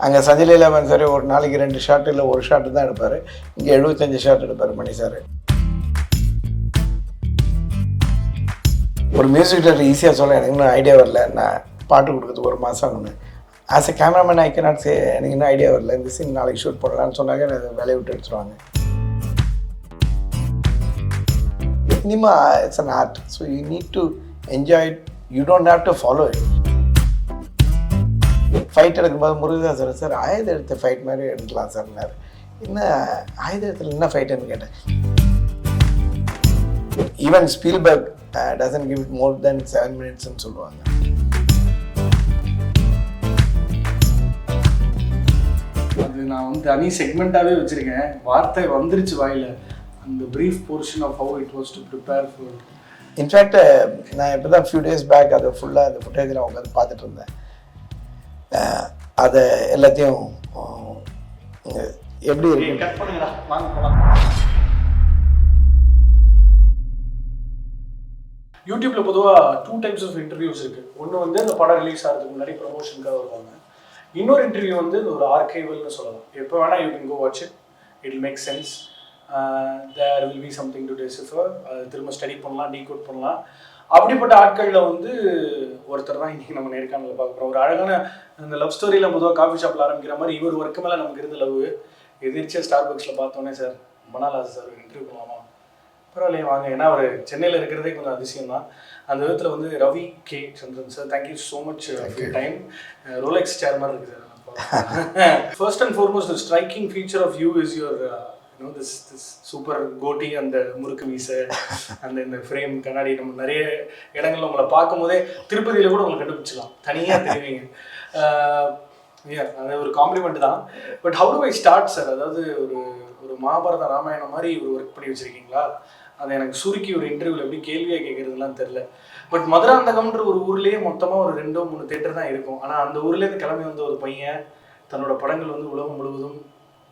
அங்கே சஞ்சலிலாமன் சார் ஒரு நாளைக்கு 2 ஷாட் இல்லை 1 ஷாட்டு தான் எடுப்பார். இங்கே 75 ஷாட் எடுப்பார் மணி சார். ஒரு மியூசிக் டேரக்டர் ஈஸியாக சொல்ல எனக்கு இன்னும் ஐடியா வரல, நான் பாட்டு கொடுக்குறதுக்கு 1 மாதம் ஒன்று. As a cameraman I cannot say எனக்கு இன்னும் ஐடியா வரல, இந்த சீன் நாளைக்கு ஷூட் பண்ணலான்னு சொன்னாங்க, வேலையை விட்டு எடுத்துருவாங்க. Cinema it's an art, so you need to enjoy it, you don't have to follow it. Fight எடுக்கும்போது முருகதாஸ் சார் ஆயுத எடுத்த ஃபைட் மாதிரி எடுக்கலாம் சார்னார். என்ன ஆயுத இடத்துல என்ன ஃபைட்டுன்னு கேட்டேன். Even Spielberg doesn't give it more than 7 மினிட்ஸ்ன்னு சொல்லுவாங்க. அது நான் வந்து தனி செக்மெண்ட்டாகவே வச்சுருக்கேன். வார்த்தை வந்துருச்சு வாயில், அந்த brief portion of how it was to prepare for. In fact நான் இப்போ தான் ஃபியூ டேஸ் பேக் அதை ஃபுல்லாக அந்த ஃபுட்டேஜில் உட்காந்து பார்த்துட்டு இருந்தேன். அதை எல்லாத்தையும் எப்படி இருக்கு கட் பண்ணுங்கடா, வாங்க போகலாம். யூடியூப்பில் பொதுவாக 2 டைப்ஸ் ஆஃப் இன்டர்வியூஸ் இருக்குது. ஒன்று வந்து அந்த படம் ரிலீஸ் ஆகிறதுக்கு முன்னாடி ப்ரமோஷனுக்காக வருவாங்க. இன்னொரு இன்டர்வியூ வந்து ஒரு ஆர்கைவல்னு சொல்லலாம். எப்போ வேணால் you can go watch it, it will make sense, there will be something to decipher, அது திரும்ப ஸ்டடி பண்ணலாம், டீகோட் பண்ணலாம். அப்படிப்பட்ட ஆட்களில் வந்து ஒருத்தர் தான் இன்றைக்கி நம்ம நேர்காணலில் பார்க்க போகிறோம். ஒரு அழகான இந்த லவ் ஸ்டோரியில் பொதுவாக காஃபி ஷாப்பில் ஆரம்பிக்கிற மாதிரி இவர் ஒர்க்கு மேலே நமக்கு இருந்த லவ் எதிர்ச்சியாக ஸ்டார்பக்ஸில் பார்த்தோன்னே, சார் ரொம்ப நாள் ஆச்சு சார் இன்டர்வியூ பண்ணலாமா, பரவாயில்லையே வாங்க, ஏன்னா அவர் சென்னையில் இருக்கிறதே கொஞ்சம் அதிசயம் தான். அந்த விதத்தில் வந்து Ravi K Chandran sir, thank you so much for time. Rolex sir மாதிரி இருக்குது sir. First and foremost the striking feature of you is your this super goatee, அந்த முறுக்கு மீசை, அந்த இந்த ஃப்ரேம் கண்ணாடி. நம்ம நிறைய இடங்கள்ல உங்களை பார்க்கும் போதே திருப்பதியில் கூட உங்களை கண்டுபிடிச்சிடலாம், தனியாக தெரிவிங்க. அது ஒரு காம்ப்ளிமெண்ட் தான். But how to I start sir? அதாவது ஒரு மகாபாரத ராமாயணம் மாதிரி ஒரு ஒர்க் பண்ணி வச்சுருக்கீங்களா? அதை எனக்கு சுருக்கி ஒரு இன்டர்வியூவில் எப்படி கேள்வியாக கேட்குறதுலாம் தெரில. பட் மதுராந்தகம்ன்ற ஒரு ஊர்லேயே மொத்தமாக ஒரு 2-3 தேட்டர் தான் இருக்கும். ஆனால் அந்த ஊர்லேருந்து கிளம்பி வந்த ஒரு பையன் தன்னோட படங்கள் வந்து உலகம் முழுவதும்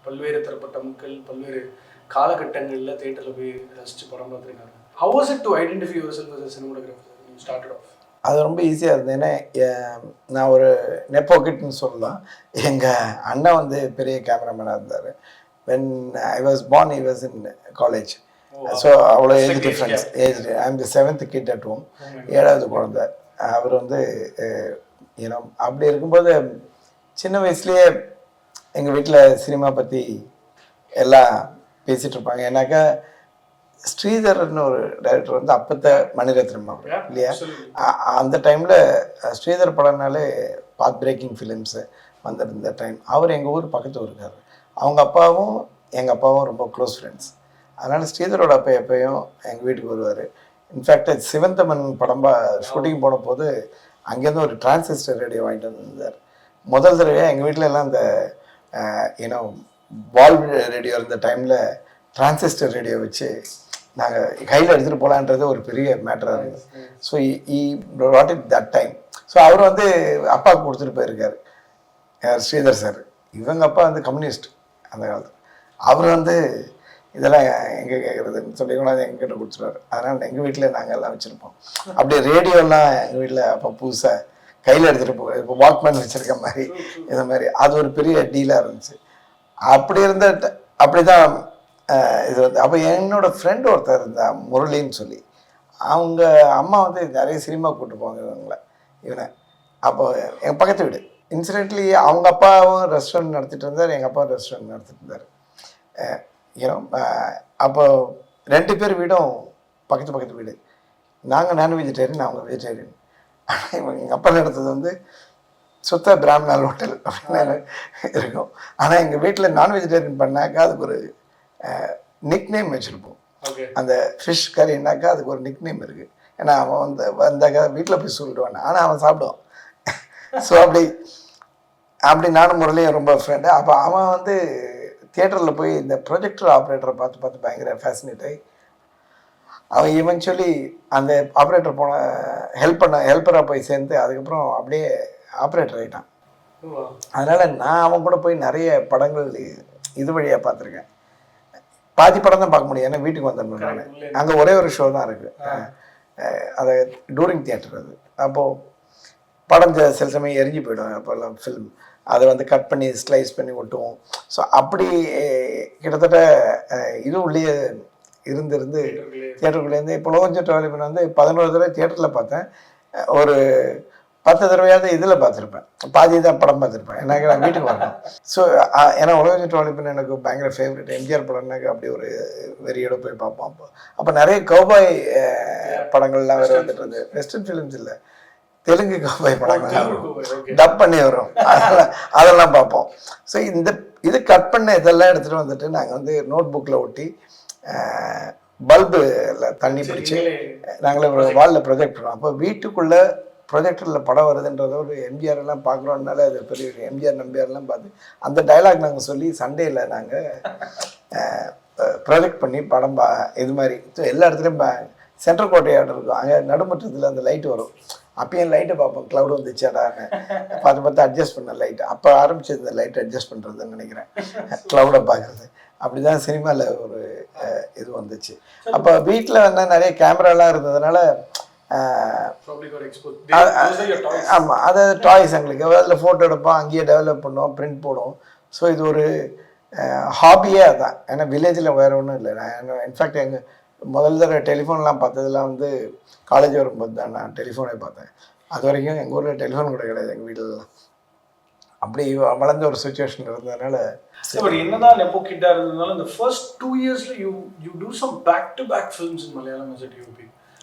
பல்வேறு தரப்பட்ட மக்கள் பல்வேறு காலகட்டங்களில் தேட்டரில் போய் ரசித்து படம் பார்த்துருக்காங்க. How was it to identify yourself as a cinematographer you started off? அது ரொம்ப ஈஸியாக இருந்தது. ஏன்னா நான் ஒரு நெப்போக்கிட்னு சொல்லலாம். எங்கள் அண்ணன் வந்து பெரிய கேமராமேனாக இருந்தார். When I was born, I was in college. So அவ்வளோ age difference. I am the 7th kid at home, 7வது குழந்தை. அவர் வந்து ஏன்னா அப்படி இருக்கும்போது சின்ன வயசுலேயே எங்கள் வீட்டில் சினிமா பற்றி எல்லாம் பேசிகிட்டு இருப்பாங்க. ஏன்னாக்கா ஸ்ரீதர்னு ஒரு டைரக்டர் வந்து அப்பத்த மணிரத்னம் இல்லையா, அந்த டைமில் ஸ்ரீதர் படம்னாலே பாத் பிரேக்கிங் ஃபிலிம்ஸு வந்திருந்த டைம். அவர் எங்கள் ஊர் பக்கத்து ஊருக்கார். அவங்க அப்பாவும் எங்கள் அப்பாவும் ரொம்ப க்ளோஸ் ஃப்ரெண்ட்ஸ். அதனால் ஸ்ரீதரோட அப்பா எப்பயும் எங்கள் வீட்டுக்கு வருவார். இன்ஃபேக்ட் சிவந்தமன் படம் ஷூட்டிங் போன போது அங்கேருந்து ஒரு டிரான்சிஸ்டர் ரேடியோ வாங்கிட்டு வந்திருந்தார். முதல் தடவையாக எங்கள் வீட்டில் எல்லாம் இந்த ஏன்னோ பால் ரேடியோ இருந்த டைமில் டிரான்சிஸ்டர் ரேடியோ வச்சு நாங்கள் கையில் எடுத்துகிட்டு போகலான்றது ஒரு பெரிய மேட்டராக இருந்தது. So he brought it that time. So அவர் வந்து அப்பாவுக்கு கொடுத்துட்டு போயிருக்காரு, யார் ஸ்ரீதர் சார். இவங்க அப்பா வந்து கம்யூனிஸ்ட் அந்த காலத்தில். அவர் வந்து இதெல்லாம் எங்கே கேட்குறதுன்னு சொல்லி கொண்டாந்து எங்ககிட்ட கொடுத்துருவார். அதனால் எங்கள் வீட்டில் நாங்கள் எல்லாம் வச்சுருப்போம். அப்படியே ரேடியோலாம் எங்கள் வீட்டில் அப்போ புதுசாக கையில் எடுத்துகிட்டு போக, இப்போ வாக்மேன் வச்சுருக்க மாதிரி இந்த மாதிரி அது ஒரு பெரிய டீலாக இருந்துச்சு. அப்படி இருந்த அப்படி தான் இது வந்து. அப்போ என்னோடய ஃப்ரெண்டு ஒருத்தர் இருந்தா முரளின்னு சொல்லி, அவங்க அம்மா வந்து நிறைய சினிமா கூப்பிட்டு போவாங்க இவனை. அப்போ எங்கள் பக்கத்து வீடு. இன்சிடென்ட்லி அவங்க அப்பாவும் ரெஸ்டாரண்ட் நடத்திட்டு இருந்தார், எங்கள் அப்பாவும் ரெஸ்டாரண்ட் நடத்திட்டு இருந்தார். ஏன்னோ அப்போ 2 பேர் வீடும் பக்கத்து வீடு. நாங்கள் நான் வெஜிடேரியன், அவங்க வெஜிடேரியன். ஆனால் இவங்க எங்கள் அப்பா நடத்தது வந்து சுத்த பிராமணால் ஹோட்டல் அப்படின்னு இருக்கும். ஆனால் எங்கள் வீட்டில் நான் வெஜிடேரியன் பண்ணாக்கா அதுக்கு ஒரு நிக் நேம் வச்சுருப்போம். அந்த ஃபிஷ் கறினாக்கா அதுக்கு ஒரு நிக் நேம் இருக்குது. ஏன்னா அவன் வந்து வந்தாக்கா வீட்டில் போய் சொல்லிடுவான், ஆனால் அவன் சாப்பிடுவான். ஸோ அப்படி நானும் முரளியும் ரொம்ப ஃப்ரெண்டு. அப்போ அவன் வந்து தியேட்டரில் போய் இந்த ப்ரொஜெக்டர் ஆப்ரேட்டரை பார்த்து பயங்கர ஃபேசினேட் ஆகி அவன் ஈவென்ச்சுவலி அந்த ஆப்ரேட்டர் போன ஹெல்ப்பராக போய் சேர்ந்து அதுக்கப்புறம் அப்படியே ஆப்ரேட்டர் ஆகிட்டான். அதனால் நான் அவன் கூட போய் நிறைய படங்கள் இது வழியாக பார்த்துருக்கேன். பாதி படம் தான் பார்க்க முடியும், ஏன்னா வீட்டுக்கு வந்துடணும். நான் அங்கே ஒரே ஒரு ஷோ தான் இருக்குது, அதை டூரிங் தியேட்டர் அது. அப்போது படம் சில சமயம் எரிஞ்சு போயிடும் அப்போல்லாம் ஃபில்ம். அதை வந்து கட் பண்ணி ஸ்லைஸ் பண்ணி ஒட்டுவோம். ஸோ அப்படி கிட்டத்தட்ட இது உள்ளே இருந்து தியேட்டருக்குள்ளேருந்து இப்போ லோகஞ்ச டெவலப்மெண்ட் வந்து 11 தடவை தியேட்டரில் பார்த்தேன். ஒரு 10 தடவையாவது இதில் பார்த்துருப்பேன். பாதி தான் படம் பார்த்துருப்பேன். எனக்கு நான் வீட்டுக்கு வரணும். ஸோ ஏன்னா உலக டெவலப்மெண்ட் எனக்கு பயங்கர ஃபேவரட். எம்ஜிஆர் படம்னாக்க அப்படி ஒரு வெறியோட போய் பார்ப்போம். அப்போ நிறைய கௌபாய் படங்கள்லாம் வேறு வந்துட்டு இருந்தது. வெஸ்டர்ன் ஃபிலிம்ஸ் இல்லை, தெலுங்கு கௌபாய் படங்கள்லாம் வரும், டப் பண்ணி வரும். அதெல்லாம் பார்ப்போம். ஸோ இது கட் பண்ண இதெல்லாம் எடுத்துகிட்டு வந்துட்டு நாங்கள் வந்து நோட் புக்கில் ஒட்டி பல்புல தண்ணி பிடிச்சி நாங்களே வாலில் ப்ரொஜெக்ட் பண்ணுவோம். அப்போ வீட்டுக்குள்ளே ப்ரொஜெக்டரில் படம் வருதுன்றத ஒரு எம்ஜிஆர் எல்லாம் பார்க்குறோன்னால அது பெரிய எம்ஜிஆர் நம்பியார்லாம் பார்த்து அந்த டைலாக் நாங்கள் சொல்லி சண்டேயில் நாங்கள் ப்ரொஜெக்ட் பண்ணி படம் இது மாதிரி எல்லா இடத்துலையும் சென்ட்ரல் கோட்டையாட்டம் இருக்கும். அங்கே நடுமட்டத்தில் அந்த லைட்டு வரும். அப்பயும் லைட்டை பார்ப்போம், க்ளவுடு வந்துச்சாடான்னு பார்த்து அட்ஜஸ்ட் பண்ண லைட்டு. அப்போ ஆரம்பிச்சு இந்த லைட்டை அட்ஜஸ்ட் பண்ணுறதுன்னு நினைக்கிறேன், க்ளவுடை பார்க்குறது. அப்படி தான் சினிமாவில் ஒரு இது வந்துச்சு. அப்போ வீட்டில் வந்து நிறைய கேமராலாம் இருந்ததுனால ஆமாம், அது டாய்ஸ் எங்களுக்கு அதில் ஃபோட்டோ எடுப்போம், அங்கேயே டெவலப் பண்ணுவோம், பிரிண்ட் போடுவோம். ஸோ இது ஒரு ஹாபியே அதான். ஏன்னா வில்லேஜில் வேறு ஒன்றும் இல்லை. நான் இன்ஃபேக்ட் எங்கள் முதல் தடவை டெலிஃபோன்லாம் பார்த்ததெல்லாம் வந்து காலேஜ் வரும்போது தான் நான் டெலிஃபோனே பார்த்தேன். அது வரைக்கும் எங்கள் ஊரில் டெலிஃபோன் கூட கிடையாது எங்கள் வீட்டிலலாம். அப்படி வளர்ந்த ஒரு சுச்சுவேஷன் இருந்ததுனால என்னதான் நெப்போ கிட்டா இருந்ததுனால இந்த ஃபர்ஸ்ட் 2 இயர்ஸ்ல you do some back to back films in Malayalam as a DOP.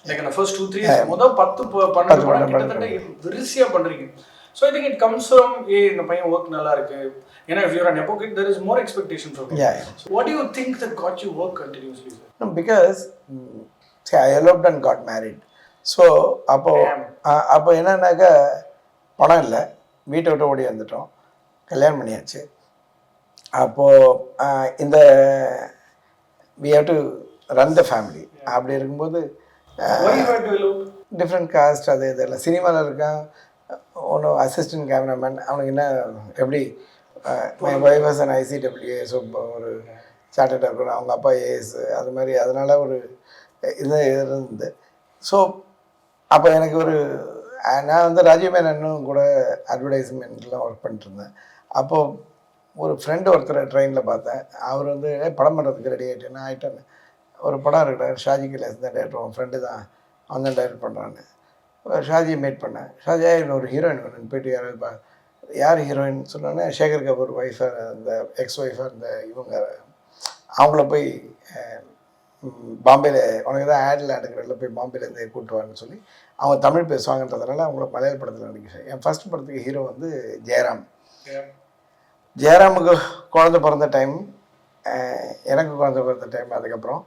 Like அந்த ஃபர்ஸ்ட் 2-3 இயர்ஸ் முதல் 10-12 படம் கிட்டத்தட்ட விரிசியா பண்றீங்க. So I think it comes from இந்த பையன் ஒர்க் நல்லா இருக்கு. ஏன்னா if you're a nepo kid, there is more expectation from you. So what do you think that got you work continuously? No, because see, I eloped and got married. So அப்போ என்னன்னாக்கா பணம் இல்லை, வீட்டை விட்டு ஓடி வந்துட்டோம், கல்யாணம் பண்ணியாச்சு. அப்போது இந்த we have to run the family. அப்படி இருக்கும்போது டிஃப்ரெண்ட் காஸ்ட் அது இதெல்லாம் சினிமாவில் இருக்கான். ஒன்றும் அசிஸ்டன்ட் கேமராமேன், அவனுக்கு என்ன எப்படி my wife was an ICWA, so ஒரு சார்ட்டர்ட் இருக்கணும், அவங்க அப்பா AS, அது மாதிரி. அதனால் ஒரு இது இருந்து. ஸோ அப்போ எனக்கு ஒரு நான் வந்து ராஜீவ் மேனனும் கூட அட்வர்டைஸ்மெண்ட்லாம் ஒர்க் பண்ணிட்டுருந்தேன். அப்போது ஒரு ஃப்ரெண்டு ஒருத்தரை ட்ரெயினில் பார்த்தேன். அவர் வந்து படம் பண்ணுறதுக்கு ரெடி ஆகிட்டேன்னு ஆகிட்டேன்னு. ஒரு படம் இருக்கிறார், ஷாஜி கிலாஸ் தான் டேரக்டர், அவன் ஃப்ரெண்டு தான், அவன் தான் டைரக்ட் பண்ணுறான்னு. ஷாஜியை மீட் பண்ணேன். ஷாஜியா இன்னொரு ஹீரோயின் வேணுன்னு போய்ட்டு யார் ஹீரோயின் சொன்னோன்னே சேகர் கபூர் ஒய்ஃபாக, அந்த எக்ஸ் ஒய்ஃபாக இந்த இவங்க அவங்கள போய் பாம்பேயில் உனக்கு தான் ஆடில் எடுக்கிறதுல போய் பாம்பேலேருந்து கூப்பிட்டு வான்னு சொல்லி அவங்க தமிழ் பேசுவாங்கன்றதுனால அவங்கள மலையாள படத்தில் நடிக்கிறேன். என் ஃபஸ்ட் படத்துக்கு ஹீரோ வந்து ஜெயராம். ஜெயராமுக்கு குழந்தை பிறந்த டைம், எனக்கு குழந்தை பிறந்த டைம். அதுக்கப்புறம்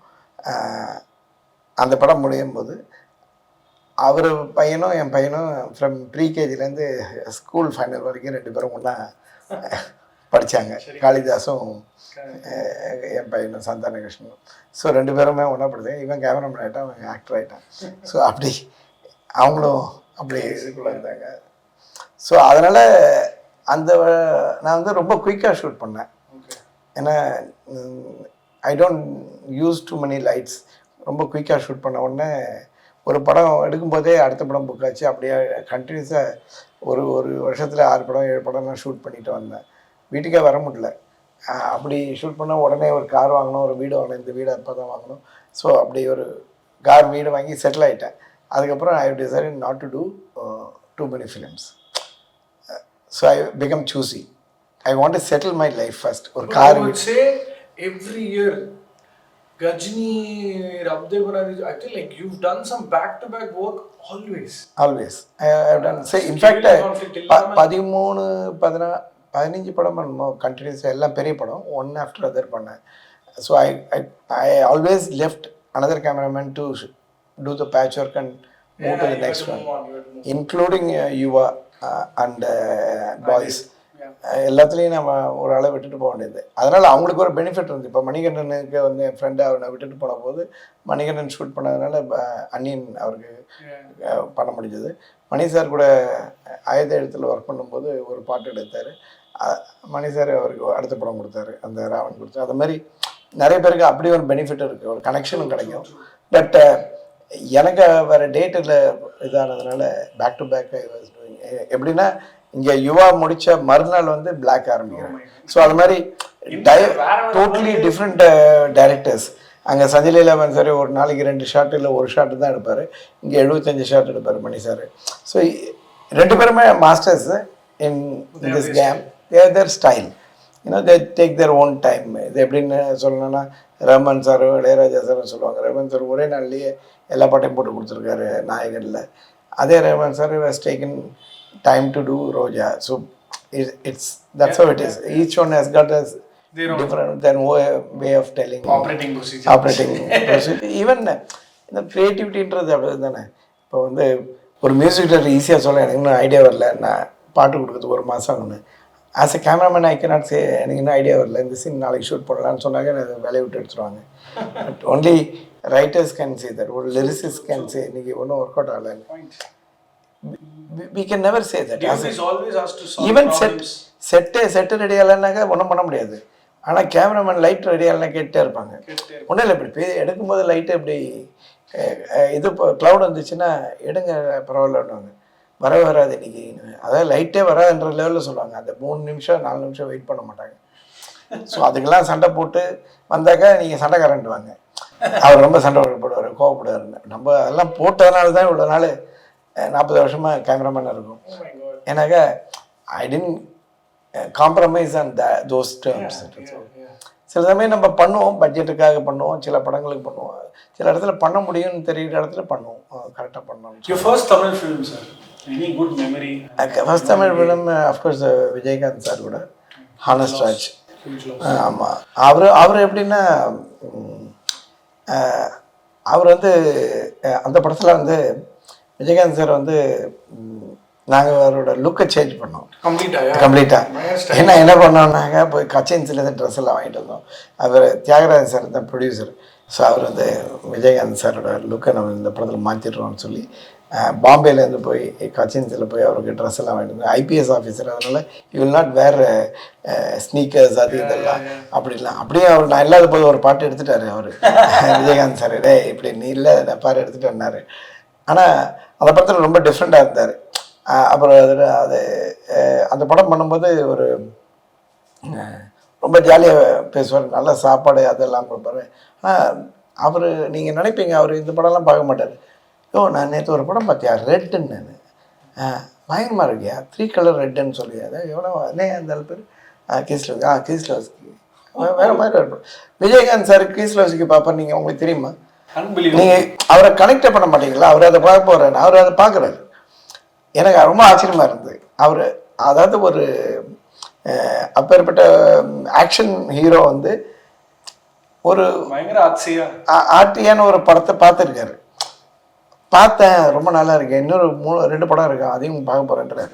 அந்த படம் முடியும் போது அவர் பையனும் என் பையனும் ஃப்ரம் ப்ரீகேஜிலேருந்து ஸ்கூல் ஃபைனல் வரைக்கும் 2 பேரும் ஒன்றா படித்தாங்க. காளிதாஸும் என் பையனும் சந்தான கிருஷ்ணனும். ஸோ 2 பேருமே ஒன்றா படித்தாங்க. இவன் கேமராமேன் ஆகிட்டான், அவன் ஆக்டர் ஆகிட்டான். ஸோ அப்படி அவங்களும் அப்படி இதுக்குள்ளே இருந்தாங்க. ஸோ அதனால் நான் வந்து ரொம்ப குயிக்காக ஷூட் பண்ணேன். ஏன்னா I don't use too many lights. ரொம்ப குயிக்காக ஷூட் பண்ண உடனே ஒரு படம் எடுக்கும்போதே அடுத்த படம் புக் ஆச்சு. அப்படியே கண்டினியூஸாக ஒரு வருஷத்தில் 6 படம் 7 படம்லாம் ஷூட் பண்ணிட்டு வந்தேன். வீட்டுக்கே வர முடியல. அப்படி ஷூட் பண்ணால் உடனே ஒரு கார் வாங்கணும், ஒரு வீடு வாங்கணும். இந்த வீடு அப்போ தான் வாங்கணும். ஸோ அப்படி ஒரு கார் வீடு வாங்கி செட்டில் ஆகிட்டேன். அதுக்கப்புறம் I decided not to do too many films. So I become choosy. I want to settle my life first. Or car. I would say every year, Gajini, Rabdev, I feel like you've done some back-to-back work always. Always. I have done. Say, in fact, 15 படம் பண்ணோம் கண்டினியூஸாக, எல்லாம் பெரிய படம், one after other பண்ணேன். So I always left another cameraman to do the patchwork and move to the next one, including Yuva and boys. எல்லாத்துலேயும் நம்ம ஒரு ஆளை விட்டுட்டு போக வேண்டியது. அதனால் அவங்களுக்கு ஒரு பெனிஃபிட் இருந்து. இப்போ மணிகண்டனுக்கு வந்து என் ஃப்ரெண்டு அவனை விட்டுட்டு போன போது மணிகண்டன் ஷூட் பண்ணதுனால அன்னியன் அவருக்கு பண்ண முடிஞ்சது. மணி சார் கூட ஆயுத எழுத்தில் ஒர்க் பண்ணும்போது ஒரு பாட்டு எடுத்தார். மணி சார் அவருக்கு அடுத்த படம் கொடுத்தாரு, அந்த ராவன் கொடுத்தாரு. அது மாதிரி நிறைய பேருக்கு அப்படி ஒரு பெனிஃபிட் இருக்குது, ஒரு கனெக்ஷனும் கிடைக்கும். பட் எனக்கு வேறு டேட்டில் இதானதுனால back to back I was doing. எப்படின்னா இங்கே யுவா முடித்த மறுநாள் வந்து பிளாக் ஆரம்பிக்கிறேன். ஸோ அது மாதிரி டோட்டலி டிஃப்ரெண்ட் டைரக்டர்ஸ். அங்கே சஞ்சய் லீலாவன் சார் ஒரு நாளைக்கு 2 ஷாட் இல்லை 1 ஷாட்டு தான் எடுப்பார். இங்கே 75 ஷாட் எடுப்பார் மணி சார். ஸோ 2 பேருமே masters in this game. Their style they take their own time. இது எப்படின்னு சொல்லணும்னா ரஹ்மான் சார் இளையராஜா சார்னு சொல்லுவாங்க. ரஹ்மான் சார் ஒரே நாள்லேயே எல்லா பாட்டையும் போட்டு கொடுத்துருக்காரு நாயகனில். அதே Rahman sir was taken time to do Roja. So it's that's how it is. Each one has got a different than way of telling operating procedure. Even இந்த கிரியேட்டிவிட்டின்றது அப்படி தானே. இப்போ வந்து ஒரு மியூசிக் டேரக்டர் ஈஸியாக சொல்ல எனக்கு இன்னும் ஐடியா வரல, நான் பாட்டு கொடுக்குறதுக்கு 1 மாதம் ஒன்று. As a cameraman I cannot say எனக்கு இன்னும் ஐடியா வரல, இந்த சீன் நாளைக்கு ஷூட் பண்ணலான்னு சொன்னாங்க, எனக்கு வேலையை விட்டு எடுத்துருவாங்க. But only writers can say that. ஒரு லிரிசிஸ் கேன் சே இன்னைக்கு ஒன்றும் ஒர்க் அவுட் ஆகலைன்னு. We can never say that. Always has to solve even problems. Set ready ஆகலைன்னாக்கா ஒன்றும் பண்ண முடியாது. ஆனால் கேமராமேன் லைட் ரெடி ஆகலைன்னா கேட்டே இருப்பாங்க. ஒன்றும் இல்லை, இப்படி எடுக்கும்போது லைட்டு இப்படி இது இப்போ க்ளவுட் வந்துச்சுன்னா எடுங்க பரவாயில்லன்னுவாங்க. வராது இன்னைக்கு, அதாவது லைட்டே வராதுன்ற லெவலில் சொல்லுவாங்க. அந்த 3 நிமிஷம் 4 நிமிஷம் வெயிட் பண்ண மாட்டாங்க. ஸோ அதுக்கெல்லாம் சண்டை போட்டு வந்தாக்கா நீங்கள் சண்டைக்காரன்ட்டுவாங்க. அவர் ரொம்ப சண்டை போடுவார், கோவப்படுவார். நம்ம அதெல்லாம் போட்டதுனால தான் இவ்வளோ நாள் 40 வருஷமாக கேமராமேனாக இருக்கும். ஏன்னாக்கா I tend compromise on those terms. சில சமயம் நம்ம பண்ணுவோம், பட்ஜெட்டுக்காக பண்ணுவோம், சில படங்களுக்கு பண்ணுவோம், சில இடத்துல பண்ண முடியும்னு தெரியுற இடத்துல பண்ணுவோம், கரெக்டாக பண்ணோம். First Tamil film sir, any good memory? First Tamil film of course Vijayakanth sir கூட ஹானஸ்ட் ராஜ். ஆமாம், அவர் எப்படின்னா அவர் வந்து அந்த படத்தில் வந்து விஜயகாந்த் சார் வந்து நாங்கள் அவரோட லுக்கை சேஞ்ச் பண்ணோம் கம்ப்ளீட்டாக. என்ன பண்ணோம்னாங்க, போய் கச்சேன்ஸ்லேருந்து ட்ரெஸ் எல்லாம் வாங்கிட்டு வந்தோம். அவர் தியாகராஜன் சார் தான் ப்ரொடியூசர். ஸோ அவர் வந்து விஜயகாந்த் சாரோட லுக்கை நம்ம இந்த படத்தில் மாற்றிடுறோம்னு சொல்லி பாம்பேலேருந்து போய் கச்சின்ஸில் போய் அவருக்கு ட்ரெஸ் எல்லாம் வாங்கிட்டு வந்தோம். ஐபிஎஸ் ஆஃபீஸர், அதனால் you will not wear sneakers அது இதெல்லாம் அப்படிலாம். அப்படியே அவர் நான் இல்லாத போது ஒரு பாட்டு எடுத்துட்டாரு அவர் விஜயகாந்த் சார். இப்படி நீ இல்லை பாரு எடுத்துகிட்டு வந்தார். ஆனால் அந்த படத்தில் ரொம்ப டிஃப்ரெண்ட்டாக இருந்தார். அப்புறம் அது அந்த படம் பண்ணும்போது ஒரு ரொம்ப ஜாலியாக பேசுவார், நல்ல சாப்பாடு அதெல்லாம் கொடுப்பாரு. ஆனால் அவர் நீங்கள் நினைப்பீங்க அவர் இந்த படம்லாம் பார்க்க மாட்டார். நான் நேற்று ஒரு படம் பார்த்தியா ரெட்டுன்னு, பயங்கரமாக இருக்கியா 3 கலர் ரெட்டுன்னு சொல்லி, அதான் எவ்வளோ அந்த பேர் கீஸ்லோஸ்கி வேறு மாதிரி இருப்போம். விஜயகாந்த் சார் கீஸ்லோஸ்கி பார்ப்பேன். நீங்கள் உங்களுக்கு தெரியுமா? நீங்கள் அவரை கனெக்டே பண்ண மாட்டீங்களா? அவர் அதை பார்க்க போகிறாரு, அவர் அதை பார்க்குறாரு. எனக்கு ரொம்ப ஆச்சரியமாக இருந்தது. அவர் அதாவது ஒரு அப்பேற்பட்ட ஆக்ஷன் ஹீரோ வந்து ஒரு ஆர்டியான ஒரு படத்தை பார்த்துருக்காரு. பார்த்தேன், ரொம்ப நல்லா இருக்கு, இன்னொரு 2 படம் இருக்கு, அதையும் பார்க்க போகிறேன்றார்.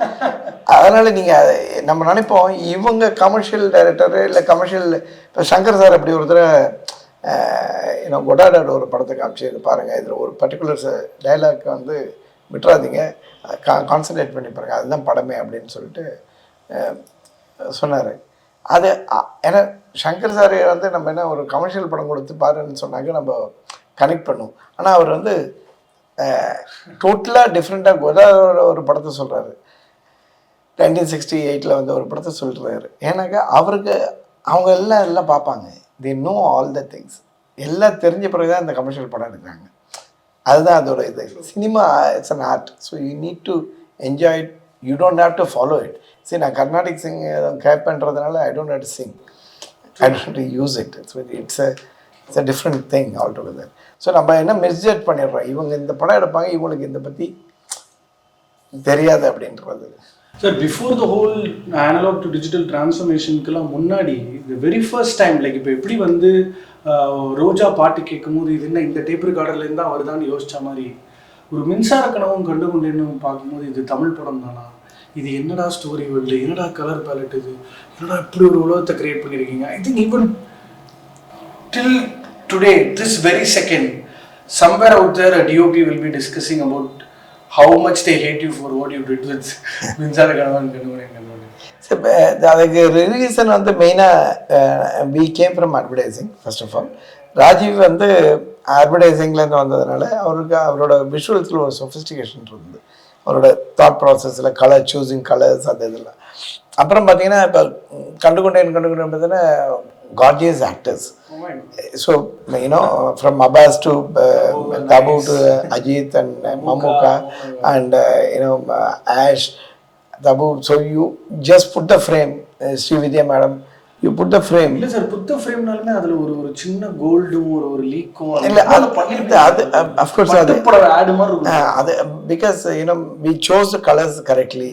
அதனால் நீங்கள் நம்ம நினைப்போம் இவங்க கமர்ஷியல் டைரக்டரு இல்லை கமர்ஷியல். இப்போ சங்கர் சார் அப்படி ஒரு தடவை கொடாடாட ஒரு படத்தை காமிச்சு இது பாருங்கள், இதில் ஒரு பர்டிகுலர் டைலாக் வந்து விட்டுறாதீங்க, கான்சன்ட்ரேட் பண்ணி பாருங்கள், அதுதான் படமே அப்படின்னு சொல்லிட்டு சொன்னார். அது ஏன்னா சங்கர் சார் வந்து நம்ம என்ன ஒரு கமர்ஷியல் படம் கொடுத்து பாருன்னு சொன்னாக்க நம்ம கனெக்ட் பண்ணுவோம். ஆனால் அவர் வந்து டோட்டலாக டிஃப்ரெண்ட்டாக கோதாவோட ஒரு படத்தை சொல்கிறாரு. 1968 வந்து ஒரு படத்தை சொல்கிறாரு. ஏன்னாக்கா அவருக்கு அவங்க எல்லாம் பார்ப்பாங்க, they know all the things. எல்லாம் தெரிஞ்ச பிறகு தான் இந்த கமர்ஷியல் படம் எடுக்கிறாங்க. அதுதான் அதோட இது. Cinema it's an art. So you need to enjoy it, you don't have to follow it. சரி, நான் கர்நாடிக் சிங் கேட்பேன்றதுனால I don't have to sing, I don't to use it. It's a different thing altogether. So நம்ம என்ன message பண்ணிடுறோம், இவங்க இந்த படம் எடுப்பாங்க, இவங்களுக்கு இதை பற்றி தெரியாது அப்படின்றது. Sir, before the whole analogue to digital டிரான்ஸ்ஃபர்மேஷனுக்கெல்லாம் முன்னாடி இந்த வெரி ஃபர்ஸ்ட் டைம் லைக் இப்போ எப்படி வந்து ரோஜா பாட்டு கேட்கும் போது இது என்ன இந்த டேப் ரெக்கார்டர்லேருந்து தான் வருதான்னு யோசிச்ச மாதிரி ஒரு மின்சார கனவும் கண்டு கொண்டேன்னு பார்க்கும்போது இது தமிழ் படம் தானா, இது என்னடா ஸ்டோரி வேர்ல்டு, என்னடா கலர் பேலட், இது என்னடா இப்படி ஒரு உலகத்தை கிரியேட் பண்ணியிருக்கீங்க. I think even till today, this very second, somewhere out there a DOP will be discussing about how much they hate you for what you did with மின்சார கனவன் கண்டுகொண்டேன். அதுக்கு reason வந்து மெயினாக we came from advertising first of all. Rajiv வந்து அட்வர்டைஸிங்லேருந்து வந்ததுனால அவருக்கு அவரோட விஷுவல்ஸில் ஒரு sophistication இருந்தது. அவரோட தாட் ப்ராசஸில் கலர் சூஸிங் கலர்ஸ் அது இதெல்லாம். அப்புறம் பார்த்தீங்கன்னா இப்போ கண்டுகொண்டேன் பார்த்தீங்கன்னா gorgeous actors. So, from Abbas to Tabu to Ajit and Mamuka and, Ash, Tabu. So, you just put the frame, Srividya madam, you put the frame. இல்லை சார், புத்த ஃப்ரேம்னாலுமே அதில் ஒரு சின்ன கோல்டும் ஒரு லீக்கும் இல்லை அது அஃப்கோர்ஸ் அது ஆடு மாதிரி இருக்கும் அது because we chose the colors correctly.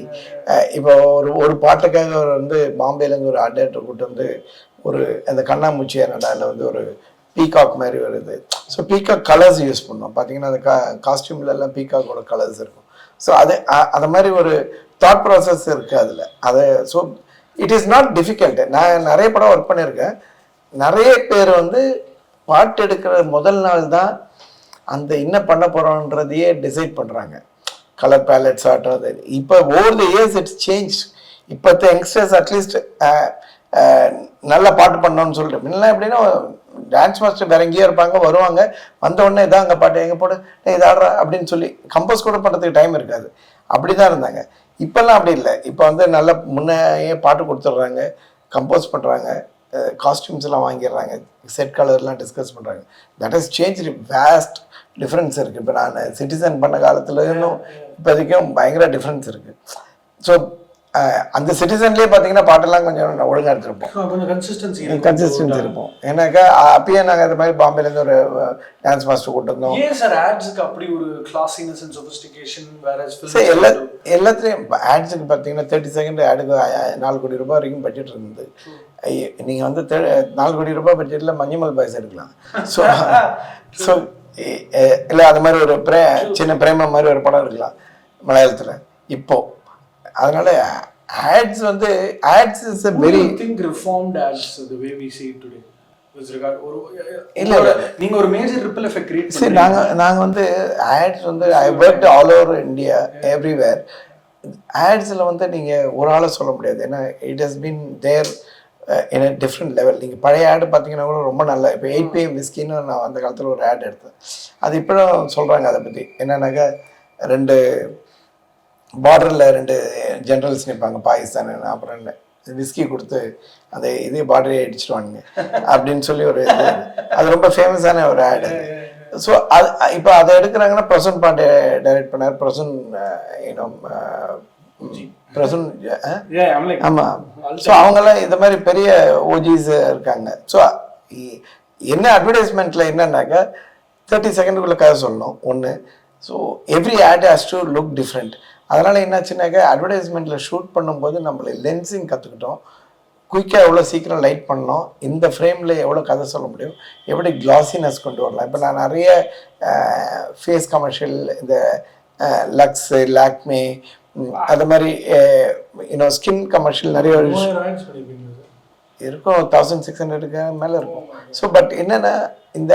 இப்போ ஒரு பாட்டுக்காக வந்து பாம்பேலேருந்து ஒரு ஆர்ட் டைரக்டர் கூட்டு வந்து ஒரு அந்த கண்ணாமூச்சி நடாவில் வந்து ஒரு பீகாக் மாதிரி வருது. ஸோ பீகாக் கலர்ஸ் யூஸ் பண்ணோம். பார்த்தீங்கன்னா அந்த காஸ்டியூம்லலாம் பீகாக்கோட கலர்ஸ் இருக்கும். ஸோ அது மாதிரி ஒரு தாட் ப்ராசஸ் இருக்குது அதில். அது so it is not difficult. நான் நிறைய படம் ஒர்க் பண்ணியிருக்கேன். நிறைய பேர் வந்து பாட்டு எடுக்கிற முதல் நாள் தான் அந்த என்ன பண்ண போகிறோன்றதையே டிசைட் பண்ணுறாங்க. கலர் பேலட்ஸ் ஆட்டுறது. இப்போ over the years it's change. இப்போத்த யங்ஸ்டர்ஸ் அட்லீஸ்ட் நல்ல பாட்டு பண்ணோன்னு சொல்லிட்டு முன்னெல்லாம் எப்படின்னா டான்ஸ் மாஸ்டர் வேற எங்கேயோ இருப்பாங்க, வருவாங்க, வந்த உடனே இதான் அங்கே பாட்டு எங்கே போட்டு இது ஆடுறா அப்படின்னு சொல்லி கம்போஸ் கூட பண்ணுறதுக்கு டைம் இருக்காது. அப்படி தான் இருந்தாங்க. இப்போல்லாம் அப்படி இல்லை. இப்போ வந்து நல்ல முன்னையே பாட்டு கொடுத்துட்றாங்க, கம்போஸ் பண்ணுறாங்க, காஸ்டியூம்ஸ் எல்லாம் வாங்கிடுறாங்க, செட் கலர்லாம் டிஸ்கஸ் பண்ணுறாங்க. That is change waste difference இருக்குது. இப்போ நான் சிட்டிசன் பண்ண காலத்துலேயும் இப்போதைக்கும் பயங்கர டிஃப்ரென்ஸ் இருக்குது. ஸோ அந்த சிட்டிசன்லேயே பார்த்தீங்கன்னா பாட்டெல்லாம் கொஞ்சம் ஒழுங்காக எடுத்துருப்போம், கொஞ்சம் கன்சிஸ்டன்சி இருப்போம். ஏன்னாக்கா அப்பயே நாங்கள் இந்த மாதிரி பாம்பேலேருந்து ஒரு டான்ஸ் மாஸ்டர் கூட்டு வந்தோம். ஏன் சார் ஆட்ஸுக்கு அப்படி ஒரு கிளாஸினஸ் அண்ட் சொஃபிஸ்டிகேஷன் வேற எல்லாத்துலேயும் ஆட்ஸுக்கு பார்த்தீங்கன்னா 30 செகண்ட் ஆடுக்கு 4 கோடி ரூபாய் வரைக்கும் பட்ஜெட் இருந்தது. நீங்கள் வந்து 4 கோடி ரூபாய் பட்ஜெட்டில் மஞ்சள் பாய்ஸ் எடுக்கலாம். ஸோ ஸோ இல்லை அது மாதிரி ஒரு சின்ன பிரேம மாதிரி ஒரு படம் இருக்கலாம் மலையாளத்தில் இப்போ. அதனால ads வந்து ads is a very think reformed ads the way we see it today with regard ஒரு இல்ல நீங்க ஒரு மேஜர் ரிப்பல் எஃபெக்ட் கிரியேட் பண்ணீங்க. நாங்க வந்து ads வந்து I worked all over India everywhere. adsல வந்து நீங்க ஒரு ஆளை சொல்ல முடியாது. ஏன்னா it has been there in a different level. நீங்கள் பழைய ஆடு பார்த்தீங்கன்னா கூட ரொம்ப நல்லா. இப்போ 8 PM விஸ்கின்னு நான் அந்த காலத்தில் ஒரு ஆட் எடுத்தேன். அது இப்போதான் சொல்கிறாங்க அதை பற்றி. என்னன்னாக்கா 2 பார்டரில் 2 ஜென்ரல்ஸ் நிற்பாங்க, பாகிஸ்தான். அப்புறம் விஸ்கி கொடுத்து அந்த இதே பார்டரே அடிச்சிடுவானுங்க அப்படின்னு சொல்லி ஒரு இது. அது ரொம்ப ஃபேமஸான ஒரு ஆடு. ஸோ அது இப்போ அதை எடுக்கிறாங்கன்னா பிரசன் பாண்டே டைரக்ட் பண்ணார். பிரசன் ஆமாம். ஸோ அவங்கெல்லாம் இந்த மாதிரி பெரிய ஓஜிஸ் இருக்காங்க. ஸோ என்ன அட்வர்டைஸ்மெண்ட்டில் என்னன்னாக்கா 30 செகண்டுக்குள்ளே கதை சொல்லணும் ஒன்று. So every ad has to look different. அதனால் என்னாச்சுன்னாக்கா அட்வர்டைஸ்மெண்ட்டில் ஷூட் பண்ணும்போது நம்மளை லென்ஸிங் கற்றுக்கிட்டோம். குயிக்காக எவ்வளோ சீக்கிரம் லைட் பண்ணோம், இந்த ஃப்ரேமில் எவ்வளோ கதை சொல்ல முடியும், எப்படி கிளாஸினஸ் கொண்டு வரலாம். இப்போ நான் நிறைய ஃபேஸ் கமர்ஷியல், இந்த லக்ஸு, லாக்மே, அது மாதிரி ஸ்கின் கமர்ஷியல் நிறைய இருக்கும். 1600க்கு மேலே இருக்கும். ஸோ பட் என்னென்னா இந்த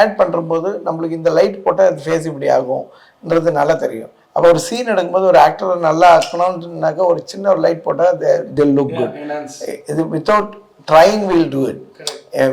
ஆட் பண்ணுறபோது நம்மளுக்கு இந்த லைட் போட்டால் அது ஃபேஸ் இப்படி ஆகும்ன்றது நல்லா தெரியும். அப்போ ஒரு சீன் எடுக்கும்போது ஒரு ஆக்டரை நல்லா ஆக்கணும்னாக்கா ஒரு சின்ன ஒரு லைட் போட்டால் they look good. இது without trying will do it.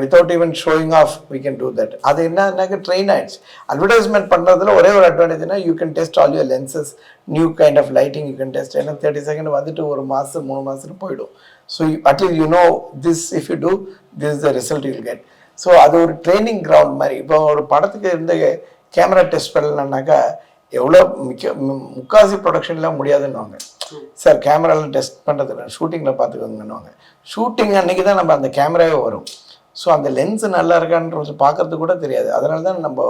Without even showing of we can do that. அது என்னன்னாக்கா ட்ரெயின் ஆயிடுச்சு. அட்வர்டைஸ்மெண்ட் பண்ணுறதுல ஒரே ஒரு அட்வான்டேஜ்னா you can test all your lenses, new kind of lighting you can test. ஏன்னா 30 second வந்துட்டு 1 மாதம் 3 மாதத்துக்கு போயிடும். So at least you know this, if you do this is the result you will get. So அது ஒரு ட்ரைனிங் கிரவுண்ட் மாதிரி. இப்போ ஒரு படத்துக்கு இந்த கேமரா டெஸ்ட் பண்ணலன்னாக்கா எவ்வளோ முக்காசி ப்ரொடக்ஷன்லாம் முடியாதுன்னுவாங்க. சார் கேமராலாம் டெஸ்ட் பண்ணுறது இல்லை, ஷூட்டிங்கில் பார்த்துக்கோங்கன்னுவாங்க. ஷூட்டிங் அன்றைக்கி தான் நம்ம அந்த கேமராவே வரும். ஸோ அந்த லென்ஸு நல்லா இருக்கான்னு பார்க்கறதுக்கு கூட தெரியாது. அதனால தான் நம்ம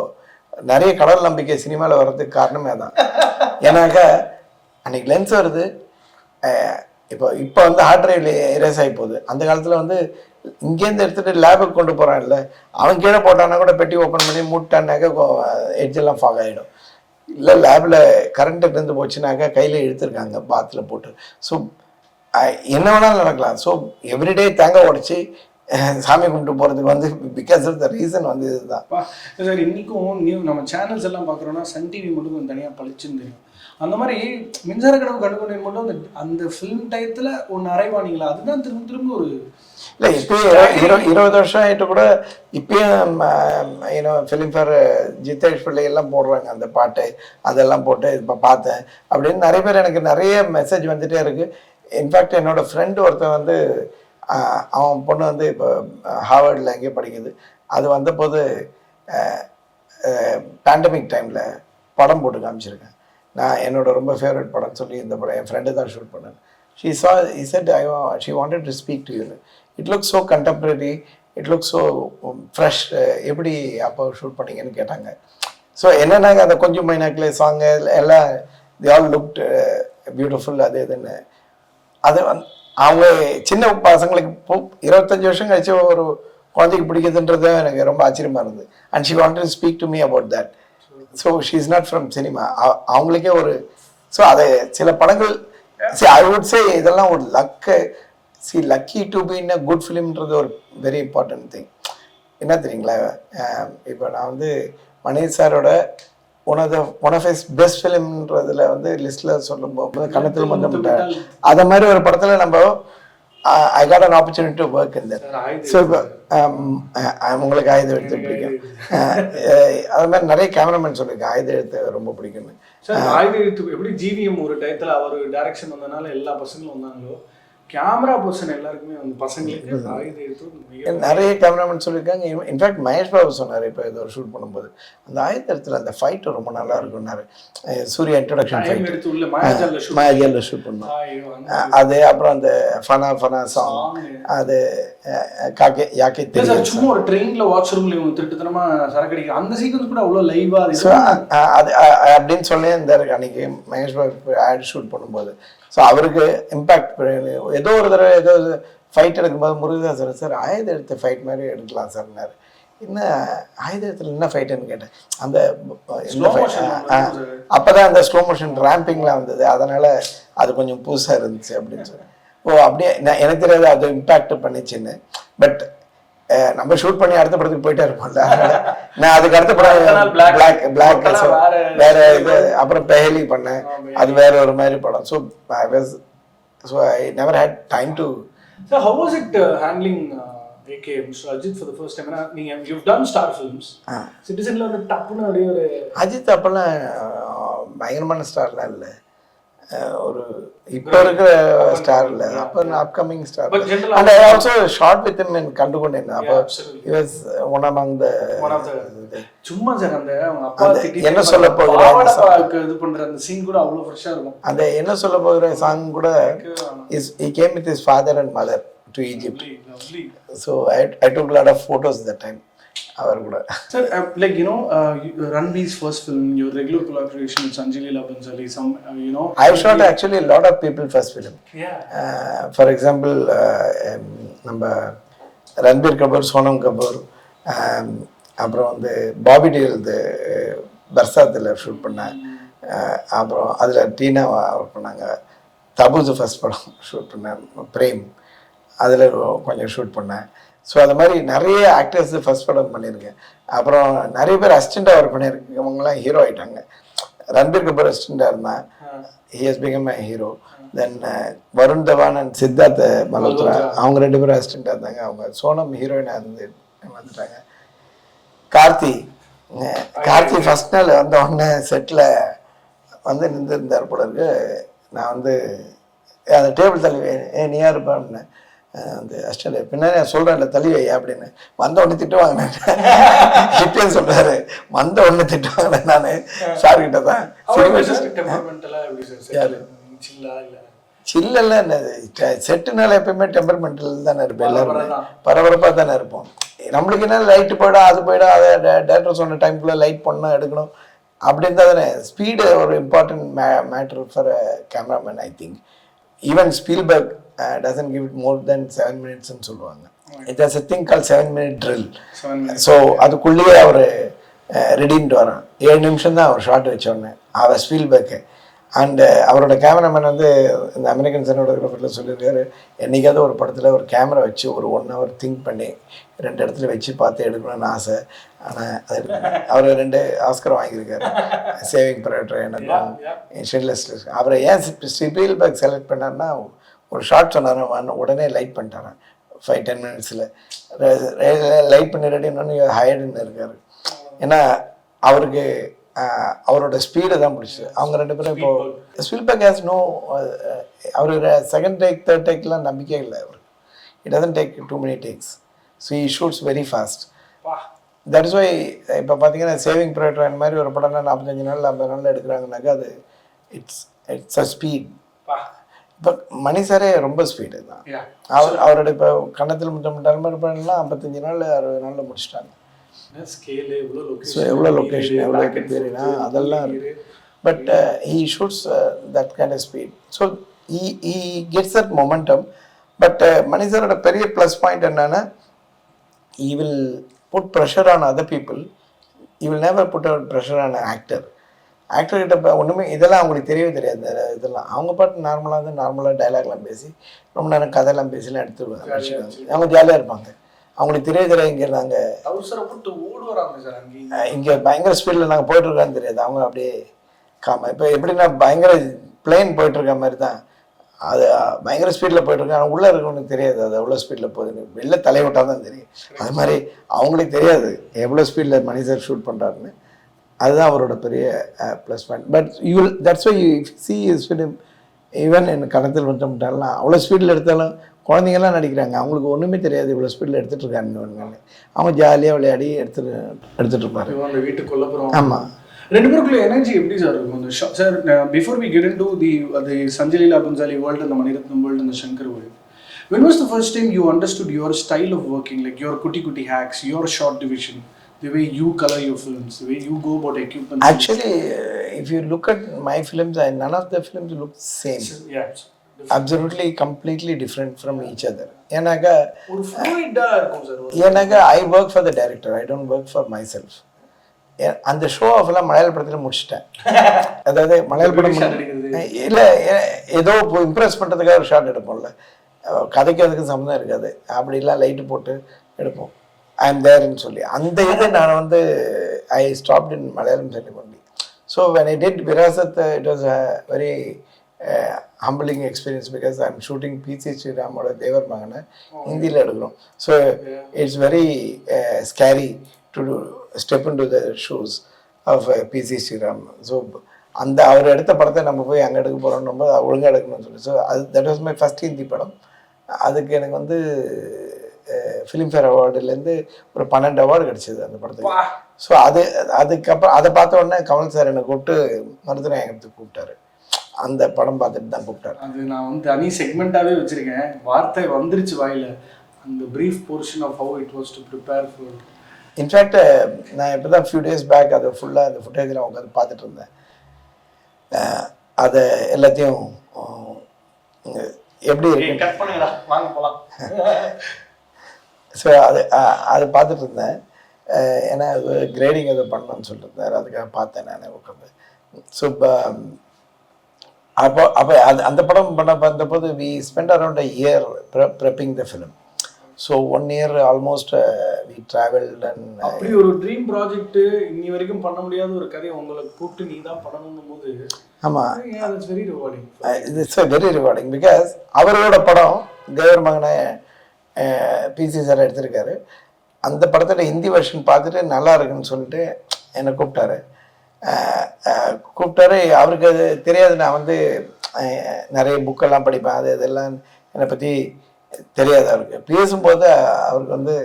நிறைய கடவுள் நம்பிக்கை சினிமாவில் வர்றதுக்கு காரணமே தான். ஏன்னாக்கா அன்றைக்கி லென்ஸ் வருது. இப்போ வந்து ஹார்ட் டிரைவ்ல எரேஸ் ஆகி போகுது. அந்த காலத்தில் வந்து இங்கேருந்து எடுத்துகிட்டு லேபுக்கு கொண்டு போகிறான் இல்லை, அவன் கீழே போட்டான்னா கூட பெட்டி ஓப்பன் பண்ணி மூட்டானாக்கா எட்ஜெல்லாம் ஃபாக் ஆகிடும். இல்லை லேபில் கரண்ட்டு இருந்து போச்சுனாக்கா கையில் இழுத்துருக்காங்க பாத்தில் போட்டு. ஸோ என்ன வேணாலும் நடக்கலாம். ஸோ எவ்ரிடே தேங்காய் உடச்சி சாமி கும்பிட்டு போகிறதுக்கு வந்து பிகாஸ் ஆஃப் த ரீசன் வந்து இதுதான் சார். இன்றைக்கும் நம்ம சேனல்ஸ் எல்லாம் பார்க்குறோன்னா சன் டிவி மட்டும் கொஞ்சம் தனியாக பளிச்சுன்னு தெரியும். அந்த மாதிரி மின்சார கனவு கண்டுகொண்டேன் மட்டும் அந்த ஃபிலிம் டயத்தில் ஒன்று அரைவானீங்களா, அதுதான் திரும்ப திரும்ப ஒரு இல்லை இப்போயும் 20 வருஷம் ஆகிட்டு கூட இப்பயும் ஃபிலிம்ஃபேர் ஜிதேஷ் பிள்ளை எல்லாம் போடுறாங்க அந்த பாட்டு, அதெல்லாம் போட்டு இப்போ பார்த்தேன் அப்படின்னு நிறைய பேர் எனக்கு நிறைய மெசேஜ் வந்துகிட்டே இருக்குது. இன்ஃபேக்ட் என்னோட ஃப்ரெண்டு ஒருத்தன் வந்து அவன் பொண்ணு வந்து இப்போ ஹார்வர்டில் எங்கேயோ படிக்குது. அது வந்தபோது பேண்டமிக் டைமில் படம் போட்டு காமிச்சிருக்கேன். நான் என்னோட ரொம்ப ஃபேவரட் படம் சொல்லி இந்த படம் என் ஃப்ரெண்டு தான் ஷூட் பண்ணேன். He said, she wanted to speak to you. It looks so contemporary, it looks so fresh. எப்படி அப்போ ஷூட் பண்ணீங்கன்னு கேட்டாங்க. ஸோ என்னென்னா அந்த கொஞ்சம் மைனாக்கில் சாங்கு எல்லாம் they all looked beautiful. அது இதுன்னு அது அவங்க சின்ன பசங்களுக்கு 25 வருஷம் கழிச்சு ஒரு குழந்தைக்கு பிடிக்குதுன்றது எனக்கு ரொம்ப ஆச்சரியமாக இருந்தது. And she wanted to speak to me about that. So she is not from cinema. அவங்களுக்கே ஒரு ஸோ அது சில படங்கள் I would say இதெல்லாம் ஒரு lucky to be in a good filmன்றது ஒரு வெரி இம்பார்ட்டன்ட் திங். என்ன தெரியுங்களா, இப்போ நான் வந்து மணி சாரோட ஒன் ஆஃப் ஹிஸ் பெஸ்ட் ஃபிலிம்ன்றதுல வந்து லிஸ்ட்டில் சொல்லும் போது கணத்தில் வந்து அதை மாதிரி ஒரு படத்தில் நம்ம I got an opportunity to work in that. So இப்போ உங்களுக்கு ஆயுதம் எடுத்து பிடிக்கும், அது மாதிரி நிறைய கேமராமேன் சொல்லியிருக்கேன் ஆயுதம் எடுத்து ரொம்ப பிடிக்கும்னு. சார் ஆயுத எழுத்து எப்படி ஜிவிஎம் ஒரு டயத்தில் அவர் டைரக்ஷன் வந்ததுனால எல்லா பசங்களும் வந்தாங்களோ, கேமரா பர்சன் எல்லாருக்குமே வந்து பசங்களுக்கு ஆயுத எழுத்து நிறைய கேமராமேன் சொல்லியிருக்காங்க. இன்ஃபேக்ட் மகேஷ் பாபு சொன்னார் இப்போ ஏதோ ஒரு ஷூட் பண்ணும்போது அந்த ஆயுத இடத்துல அந்த ஃபைட்டு ரொம்ப நல்லா இருக்குன்னாரு. சூர்யா இன்ட்ரடக்ஷன் ஃபைட் எடுத்து உள்ள மாயாஜாலில் ஷூட் பண்ணோம். அது அப்புறம் அந்த ஃபனா சாங் அது யாக்கே தெரியும். சும்மா ஒரு ட்ரெயின்ல வாட்ச் ரூம்ல இவங்க திருட்டுத்தனமா சரக்கடிக்க அந்த சீக்வன்ஸ் கூட அவ்வளோ லைவா அது அப்படின்னு சொல்லி இந்த அன்னைக்கு மகேஷ் பாபு ஆட் ஷூட் பண்ணும்போது ஸோ அவருக்கு இம்பேக்ட் ஏதோ ஒரு தடவை ஏதோ ஃபைட் எடுக்கும்போது முருகதாஸ் சார் ஆயுத எடுத்த ஃபைட் மாதிரி எடுக்கலாம் சார்னாரு. என்ன ஆயுத இடத்துல என்ன ஃபைட்டுன்னு கேட்டேன். அந்த அப்போதான் அந்த ஸ்லோ மோஷன் ரேம்பிங்லாம் வந்தது, அதனால் அது கொஞ்சம் புதுசாக இருந்துச்சு அப்படின்னு சொல்லி. அப்படியே நான் எனக்கு தெரியாது அது இம்பேக்ட் பண்ணிச்சுன்னு. பட் நம்ம ஷூட் பண்ணி அடுத்த படத்துக்கு போயிட்டே இருப்போம்ல, நான் அதுக்கு அடுத்த படம் பிளாக் வேற இது, அப்புறம் பெஹலி பண்ணேன், அது வேற ஒரு மாதிரி படம். So I never had time to. So how was it handling AK Mr. Ajit for the first time? You've done Star Films. Citizenல வந்து டப்புன்னு அப்படியே ஒரு அஜித் அப்பெல்லாம் பயங்கரமான ஸ்டார்லாம் இல்லை, ஒரு இப்போ இருக்கிற ஸ்டார் இல்லை, அப்போ upcoming star. And I also shot with him in Kandukondain. அப்போ he was one among the சும்மா சார் அந்த அவங்க அப்பா என்ன சொல்ல போகிற இது பண்ற அந்த சீன் கூட அவ்வளவு ஃப்ரெஷ்ஷா இருக்கும். அந்த என்ன சொல்ல போகிற சாங் கூட he came with his father and mother to Egypt. So I took a lot of photos that time அவர் கூட. Sir, like Ranveer's first film, your regular collaboration with Sanjay Leela Bansali, some I've shot actually a lot of people first film. Yeah. For example, நம்ம ரன்பீர் கபூர், சோனம் கபூர், அப்புறம் வந்து Bobby deal பர்சாத்தில் shoot பண்ணேன். அப்புறம் அதில் டீனா work பண்ணாங்க. தபூஸ் first படம் shoot பண்ணேன், frame அதில் கொஞ்சம் ஷூட் பண்ணேன். ஸோ அது மாதிரி நிறைய ஆக்டர்ஸ் ஃபர்ஸ்ட் படம் பண்ணியிருக்கேன். அப்புறம் நிறைய பேர் அசிஸ்டண்ட்டாக ஒர்க் பண்ணியிருக்கேன், இவங்கெல்லாம் ஹீரோ ஆகிட்டாங்க. ரன்பீர் கபூர் அசிஸ்டண்ட்டாக இருந்தான், he has become a hero. Then Varun Dhawan and Siddharth Malhotra அவங்க 2 பேரும் அசிஸ்டண்ட்டாக இருந்தாங்க. அவங்க சோனம் ஹீரோயினாக இருந்து வந்துட்டாங்க. கார்த்தி ஃபர்ஸ்ட் நாள் வந்த உடனே செட்டில் வந்து நின்றுருந்தார் போல இருக்கு. நான் வந்து அந்த டேபிள் தள்ளி நீ யார் இருப்பேன் அந்த அஸ்டண்ட் பின்னாடி சொல்கிறேன்ல தள்ளிவை அப்படின்னு. வந்த உடனே திட்டுவாங்க, இப்பயும் சொல்கிறாரு வந்த உடனே திட்டுவாங்க. நான் சார் கிட்ட தான் சில்லெல்லாம் என்னது செட்டுனால எப்பயுமே டெம்பர்மெண்டல் தானே இருப்போம், எல்லாருமே பரபரப்பாக தானே இருப்போம். நம்மளுக்கு என்ன லைட்டு போயிடும் அது போயிடும், அதை டேரக்டர் சொன்ன டைம்குள்ளே லைட் பண்ணணும் எடுக்கணும் அப்படின்னு தான் தானே. ஸ்பீடு ஒரு important matter for a cameraman. I think even Spielberg doesn't give it more than 7 minutes ன்னு சொல்லுவாங்க. It has a thing called 7-minute drill. So அதுக்குள்ளேயே அவர் ரெடின்ட்டு வரான். 7 நிமிஷம் தான் அவர் ஷார்ட் வச்சோடனே அவர் ஸ்பீல்பர்க்கு. அண்டு அவரோட கேமராமேன் வந்து இந்த அமெரிக்கன் சினிமாட்டோகிராஃபரில் சொல்லியிருக்காரு, என்றைக்காவது ஒரு படத்தில் ஒரு கேமரா வச்சு ஒரு 1 hour திங்க் பண்ணி 2 இடத்துல வச்சு பார்த்து எடுக்கணும்னு ஆசை. ஆனால் அது அவர் 2 ஆஸ்கர் வாங்கியிருக்காரு. சேவிங் ப்ரைவேட் எனக்கும் ஷெட்லெஸ். அவரை ஏன் ஸ்பீல்பர்க் செலக்ட் பண்ணார்னா, ஒரு ஷார்ட் சொன்னார், உடனே லைட் பண்ணிட்டாரான் 5-10 minutesல. லைட் பண்ணி ரெடி இன்னொன்று ஹைடுன்னு இருக்கார். ஏன்னா அவருக்கு அவரோட ஸ்பீடை தான் பிடிச்சது. அவங்க 2 பேரும் இப்போ ஸ்பீல்பர்க் ஹேஸ் நோ, அவர் செகண்ட் டேக் தேர்ட் டேக்லாம் நம்பிக்கையே இல்லை அவருக்கு. It doesn't take too many takes. So he shoots very fast. That is why இப்போ பார்த்தீங்கன்னா சேவிங் ப்ரைவேட் அந்த மாதிரி ஒரு படம்னா 45 நாள் 50 நாளில் எடுக்கிறாங்கனாக்கா அது இட்ஸ் அ ஸ்பீட். இப்போ மணி சாரே ரொம்ப ஸ்பீடு தான். அவரோட இப்போ கன்னத்தில் முத்தமிட்டால் மாதிரி பண்ணலாம் 55 நாள் 60 நாளில் முடிச்சிட்டாங்க. ஸோ எவ்வளோ லொக்கேஷன் எவ்வளோ பேருனா அதெல்லாம் இருக்குது. But he shoots that kind of speed. So he gets that momentum. But மனிதரோட பெரிய ப்ளஸ் பாயிண்ட் என்னன்னா, he will put pressure on other people. He will never put a pressure on an actor. Actor கிட்ட இப்போ ஒன்றுமே இதெல்லாம் அவங்களுக்கு தெரியவே தெரியாது. இதெல்லாம் அவங்க பாட்டு நார்மலாக டைலாக்லாம் பேசி ரொம்ப நேரம் கதையெல்லாம் பேசிலாம் எடுத்துருவாங்க. அவங்க ஜாலியாக இருப்பாங்க. அவங்களுக்கு தெரியாது இங்கே நாங்கள் அவசரப்பட்டு ஓடுவாங்க சார். இங்கே பயங்கர ஸ்பீடில் நாங்கள் போயிட்டுருக்கான்னு தெரியாது. அவங்க அப்படியே இப்போ எப்படின்னா பயங்கர பிளேன் போயிட்டுருக்க மாதிரி தான் அது பயங்கர ஸ்பீடில் போயிட்டுருக்கேன். ஆனால் உள்ளே இருக்கவனுக்கு தெரியாது அது எவ்வளோ ஸ்பீடில் போகுதுன்னு. வெளில தலைவிட்டால் தான் தெரியும். அது மாதிரி அவங்களுக்கு தெரியாது எவ்வளோ ஸ்பீடில் மனிதர் ஷூட் பண்ணுறாருன்னு. அதுதான் அவரோட பெரிய plus point. But that's why you see is film even என் கணத்தில் வந்துட்டாலாம் அவ்வளோ ஸ்பீடில் எடுத்தாலும் குழந்தைங்கள்லாம் நடிக்கிறாங்க. அவங்களுக்கு ஒன்றுமே தெரியாது இவ்வளோ ஸ்பீடில் எடுத்துகிட்டு இருக்காங்க. அவங்க ஜாலியாக விளையாடி எடுத்துகிட்டு இருப்பாங்க அந்த வீட்டுக்குள்ளே. ஆமாம். 2 பேருக்குள்ள எனர்ஜி எப்படி சார் இருக்கும்? அந்த sir before we get into the Sanjay Leela Bhansali world, அந்த மணிரத்னம் வேர்ல்டு, அந்த Shankar world, when was the first time you understood your style of working, like your kutti hacks, your short division, the way you color your films, the way you go about equipment? Actually, if you look at my films, none of the films look same. Yeah, absolutely completely different from each other. ஏனாக்கா ஒரு ஃப்ளூயிடா இருக்கும் sir. ஏனாக்கா I work for the director, I don't work for myself. அந்த show ஆஃப்லாம் மலையாள படத்தில் முடிச்சிட்டேன். அதாவது மலையாள படம் இல்லை, ஏதோ இப்போ இம்ப்ரெஸ் பண்ணுறதுக்காக ஒரு ஷார்ட் எடுப்போம்ல, கதைக்கு அதுக்கு சம்மந்தம் இருக்காது. அப்படிலாம் லைட்டு போட்டு எடுப்போம். ஐ எம் தேர்ன்னு சொல்லி அந்த இது நான் வந்து ஐ ஸ்டாப்ட் இன் மலையாளம் சொல்லி பண்ணி. So when I did Virasat, it was a very humbling experience because I am shooting PC ஸ்ரீராமோட தேவர் மகனை ஹிந்தியில் எடுக்கிறோம். So it's very scary to step into the shoes of PC Sriram. So அந்த அவர் எடுத்த படத்தை நம்ம போய் அங்கே எடுக்க போகிறோம், நம்ம ஒழுங்காக எடுக்கணும்னு சொல்லி. ஸோ அது that was my first Hindi படம். அதுக்கு எனக்கு வந்து ஃபிலிம்ஃபேர் அவார்டுலேருந்து ஒரு 12 அவார்டு கிடச்சிது அந்த படத்துக்கு. ஸோ அதுக்கப்புறம் அதை பார்த்த உடனே கமல் சார் என்னை கூப்பிட்டு மருதநாயகத்துக்கு கூப்பிட்டாரு. அந்த படம் பார்த்துட்டு தான் கூப்பிட்டாரு. அது நான் வந்து தனி செக்மெண்ட்டாகவே வச்சுருக்கேன். வார்த்தை வந்துருச்சு வாயில். அந்த brief portion of how it was to prepare for. In fact நான் இப்போ தான் ஃபியூ டேஸ் பேக் அதை ஃபுல்லாக அந்த ஃபுட்டேஜில் உட்காந்து பார்த்துட்டு இருந்தேன். அதை எல்லாத்தையும் எப்படி இருக்கு ஸோ அது பார்த்துட்டு இருந்தேன். ஏன்னா அது கிரேடிங் எதை பண்ணணும்னு சொல்லிட்டு இருந்தார். அதுக்காக பார்த்தேன் நான் உட்காந்து. ஸோ அப்போ அந்த படம் பண்ண வந்தபோது we spend around a year prepping the film. So 1 year almost we travelled. And அப்படி ஒரு ட்ரீம் ப்ராஜெக்ட் இன்னி வரைக்கும் பண்ண முடியாத ஒரு கதையை உங்களுக்கு கூப்பிட்டு நீ தான் பண்ணணும் போது, ஆமாம், it's very rewarding. It's very rewarding because அவரோட படம் தேவர் மகனை பிசி சார் எடுத்திருக்காரு. அந்த படத்தோட ஹிந்தி வெர்ஷன் பார்த்துட்டு நல்லா இருக்குன்னு சொல்லிட்டு என்னை கூப்பிட்டாரு. அவருக்கு அது தெரியாது. நான் வந்து நிறைய புக்கெல்லாம் படிப்பேன். இதெல்லாம் என்னை பற்றி தெரியாது அவருக்கு. பேசும்போது அவருக்கு வந்து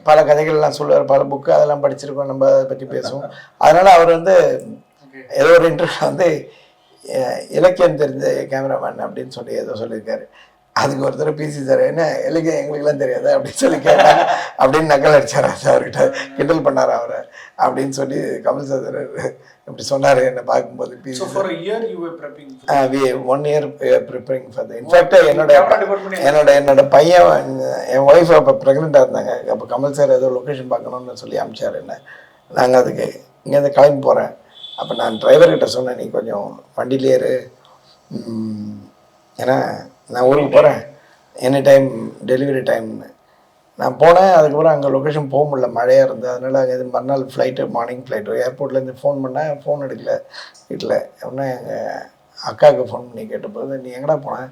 பல கதைகள்லாம் சொல்லுவார், பல புக்கு அதெல்லாம் படிச்சிருக்கோம், நம்ம அதை பற்றி பேசுவோம். அதனால் அவர் வந்து ஏதோ ஒரு இன்டர்வியூ வந்து இலக்கியம் தெரிஞ்ச கேமராமேன் அப்படின்னு சொல்லி ஏதோ சொல்லியிருக்காரு. அதுக்கு ஒருத்தர் பிசி சார் என்ன இலக்கியம் எங்களுக்குலாம் தெரியாது அப்படின்னு சொல்லி கேட்டாங்க. அப்படின்னு நக்கல் அடிச்சார் அவர்கிட்ட, கிண்டல் பண்ணார் அவரை அப்படின்னு சொல்லி கமல் சார் இப்படி சொன்னார் என்னை பார்க்கும்போது. PC 1 year preparing for the. In fact என்னோட பையன், என் ஒய்ஃப் அப்போ ப்ரெக்னெண்ட்டாக இருந்தாங்க. அப்போ கமல் சார் ஏதோ லொக்கேஷன் பார்க்கணுன்னு சொல்லி அனுப்பிச்சார் என்ன. நாங்கள் அதுக்கு இங்கேருந்து கிளம்பி போகிறேன் அப்போ நான் டிரைவர்கிட்ட சொன்னேன், நீ கொஞ்சம் வண்டியிலே இரு, ஏன்னா நான் ஊருக்கு போகிறேன், எனி டைம் டெலிவரி டைம்னு. நான் போனேன். அதுக்கப்புறம் அங்கே லொக்கேஷன் போக முடியல, மழையாக இருந்தது. அதனால் அங்கே இது மறுநாள் ஃப்ளைட்டு, மார்னிங் ஃப்ளைட்டு. ஏர்போர்ட்லேருந்து ஃபோன் பண்ணேன், ஃபோன் எடுக்கல வீட்டில். உடனே எங்கள் அக்காவுக்கு ஃபோன் பண்ணி கேட்டபோது, நீ எங்கடா போனேன்,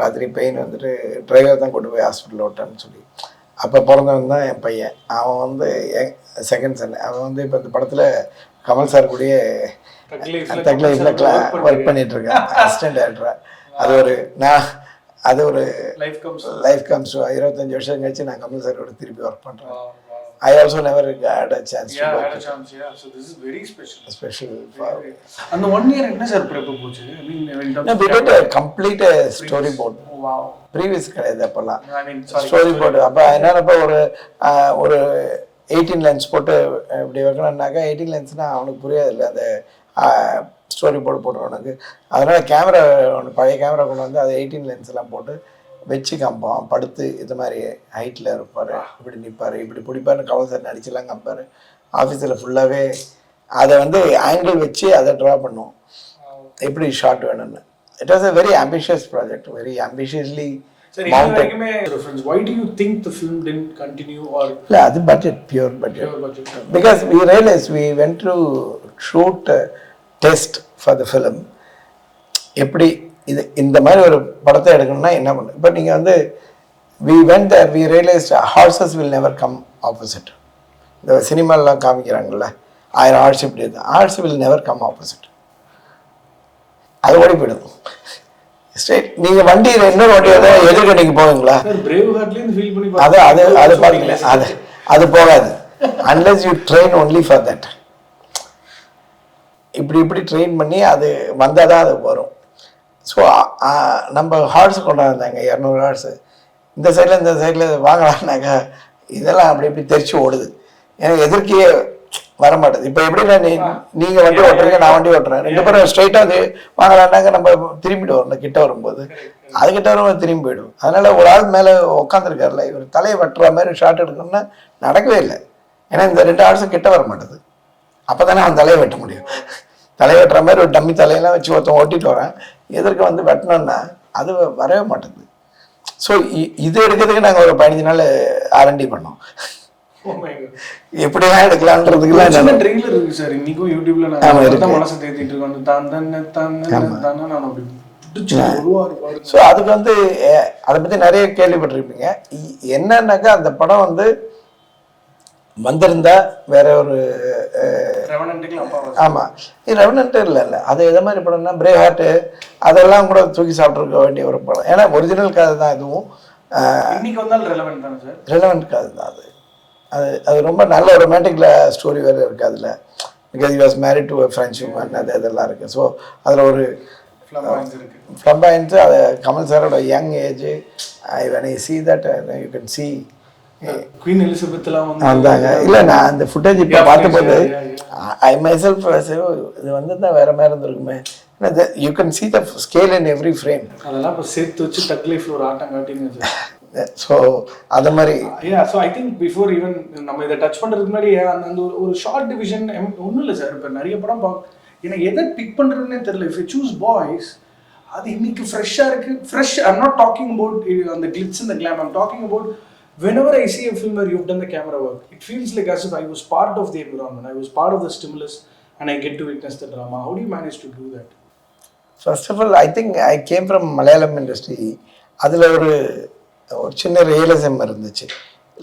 ராத்திரி பெயின் வந்துட்டு டிரைவர் தான் கொண்டு போய் ஹாஸ்பிட்டலில் விட்டான்னு சொல்லி. அப்போ பிறந்தவன் தான் என் பையன். அவன் வந்து என் செகண்ட் சன். அவன் வந்து இப்போ இந்த படத்தில் கமல் சார் கூடயே தக் லைஃப்பில் ஒர்க் பண்ணிகிட்ருக்கேன், அசிஸ்டன்ட் டேரக்டராக. அது ஒரு லைஃப் கம்ஸ் 25 வருஷம் கழிச்சு நான் கமல் சாரோட திருப்பி ஒர்க் பண்ணுறேன். I also never had a chance to work. So this is very special. And the 1 year என்ன சார் prep போச்சு? I mean in terms of we did a complete storyboard. Wow. Previous கிடையாது அப்பெல்லாம். Storyboard. அப்போ என்னன்னா ஒரு 18 lines போட்டு இப்படி வைக்கணும்னாக்கா 18 linesனால் அவனுக்கு புரியாதுல்ல அந்த ஸ்டோரி போடுறவனுக்கு. அதனால் கேமரா ஒன்று பழைய கேமரா கொண்டு வந்து அதை 18 lensலாம் போட்டு வச்சு காமிப்பான். படுத்து இது மாதிரி ஹைட்டில் இருப்பார், இப்படி நிற்பார், இப்படி பிடிப்பார்னு கமல் சார் நடிச்செல்லாம் காமிப்பார். ஆஃபீஸில் ஃபுல்லாகவே அதை வந்து ஆங்கிள் வச்சு அதை ட்ரா பண்ணுவோம், எப்படி ஷார்ட் வேணும்னு. It was a very ambitious project, very ambitiously mounted. Why do you think the film didn't continue? Or இல்லை, அது pure budget. Because we realized we went to shoot test for the film. எப்படி இந்த மாதிரி ஒரு படத்தை எடுக்கணும்னா என்ன பண்ணு. இப்போ நீங்கள் வந்து we went there, we realized horses will never come opposite. இந்த சினிமாலாம் காமிக்கிறாங்கல்ல, 1000 ஹார்ஸ் இப்படி இருக்குது, hours will never come opposite. அது ஓடி போயிடும் ஸ்ட்ரெயிட். நீங்கள் வண்டியில் இன்னொரு வண்டியோட எதிர்க்க நீங்கள் போவீங்களா? அது பார்த்தீங்களா, அது போகாது. Unless you train only for that. இப்படி ட்ரெயின் பண்ணி அது வந்தால் தான் அது வரும். ஸோ நம்ம ஹார்ஸ் கொண்டாந்தாங்க 200 ஹார்ஸு. இந்த சைடில் வாங்கலான்னாக்கா இதெல்லாம் அப்படி தெரிச்சு ஓடுது. எனக்கு எதிர்க்கையே வரமாட்டேது. இப்போ எப்படின்னா நீங்கள் வண்டி ஓட்டுறீங்க, நான் வண்டி ஓட்டுறேன், 2 பேரும் ஸ்ட்ரைட்டாக அது வாங்கலான்னாக்கா நம்ம திரும்பிட்டு வரணும். கிட்ட வரும்போது அதுக்கிட்ட வரும்போது திரும்பி போயிடும். அதனால் ஒரு ஆள் மேலே உட்காந்துருக்காருல, இவர் தலையை வெட்டுற மாதிரி ஷார்ட் எடுக்கணும்னா நடக்கவே இல்லை. ஏன்னா இந்த 2 ஹார்ஸும் கிட்ட வர மாட்டேது. அப்போ தானே அவன் தலையை வெட்ட முடியும். தலை வெட்டுற மாதிரி ஒரு டம்மி தலையெல்லாம் வச்சு ஒருத்தன் ஓட்டிட்டு வரேன், எதிர்க்க வந்து வெட்டணும்னா அது வரவே மாட்டேங்குது. ஸோ இது எடுக்கிறதுக்கு நாங்கள் ஒரு 15 நாள் R&D பண்ணோம். எப்படிலாம் எடுக்கலான்றதுக்குலாம் ட்ரெய்லர் இருக்கு சார். இன்னைக்கும் யூடியூப்ல நான் மனசை தேத்திட்டு இருக்கேன். ஸோ அதுக்கு வந்து அதை பற்றி நிறைய கேள்விப்பட்டிருப்பீங்க. என்னன்னாக்கா அந்த படம் வந்து வந்திருந்தா வேற ஒரு ஆமாம், ரெவனன்ட் இல்லை, அது எதை மாதிரி படம்னா பிரேவ் ஹார்ட்டு அதெல்லாம் கூட தூக்கி சாப்பிட்ருக்க வேண்டிய ஒரு படம். ஏன்னா ஒரிஜினல் கதை தான் இதுவும். ரெலவெண்ட் கதை தான் அது. அது ரொம்ப நல்ல ரொமான்டிக்ல ஸ்டோரி வேறு இருக்குது அதில். Because he was married to a French woman, அதெல்லாம் இருக்குது. ஸோ அதில் ஒரு ஃப்ளம்பாயின்ஸு அது கமல் சாரோட young age. when I see that you can see queen எலிசபெத்லாம் வந்தாங்க. இல்லை, நான் அந்த ஃபுட்டேஜ் இப்போ பார்த்தபோது ஐ மைசெல்ஃப் இது தான் வேற மாதிரி இருந்திருக்குமே. You can see the scale in every frame. அதெல்லாம் இப்போ சேர்த்து வச்சு தக் லைஃப்ல ஒரு ஆட்டம் காட்டிங்க. ஸோ அது மாதிரி so I think before even நம்ம இதை டச் பண்ணுறதுக்கு முன்னாடி அந்த ஒரு ஷார்ட் டிவிஷன் ஒன்றும் இல்லை சார். இப்போ நிறைய படம் எனக்கு எதை பிக் பண்ணுறதுன்னே தெரியல. இஃப் யூ சூஸ் பாய்ஸ், அது இன்னைக்கு ஃப்ரெஷ்ஷாக இருக்குது. Fresh, I'm not talking about அந்த கிளிட்ஸ் இந்த glam, I'm talking about whenever I see a film where you've done the camera work, it feels like as if I was part of the environment, I was part of the stimulus, and I get to witness the drama. How do you manage to do that? First of all, I think I came from Malayalam industry. அதில் ஒரு சின்ன realism இருந்துச்சு.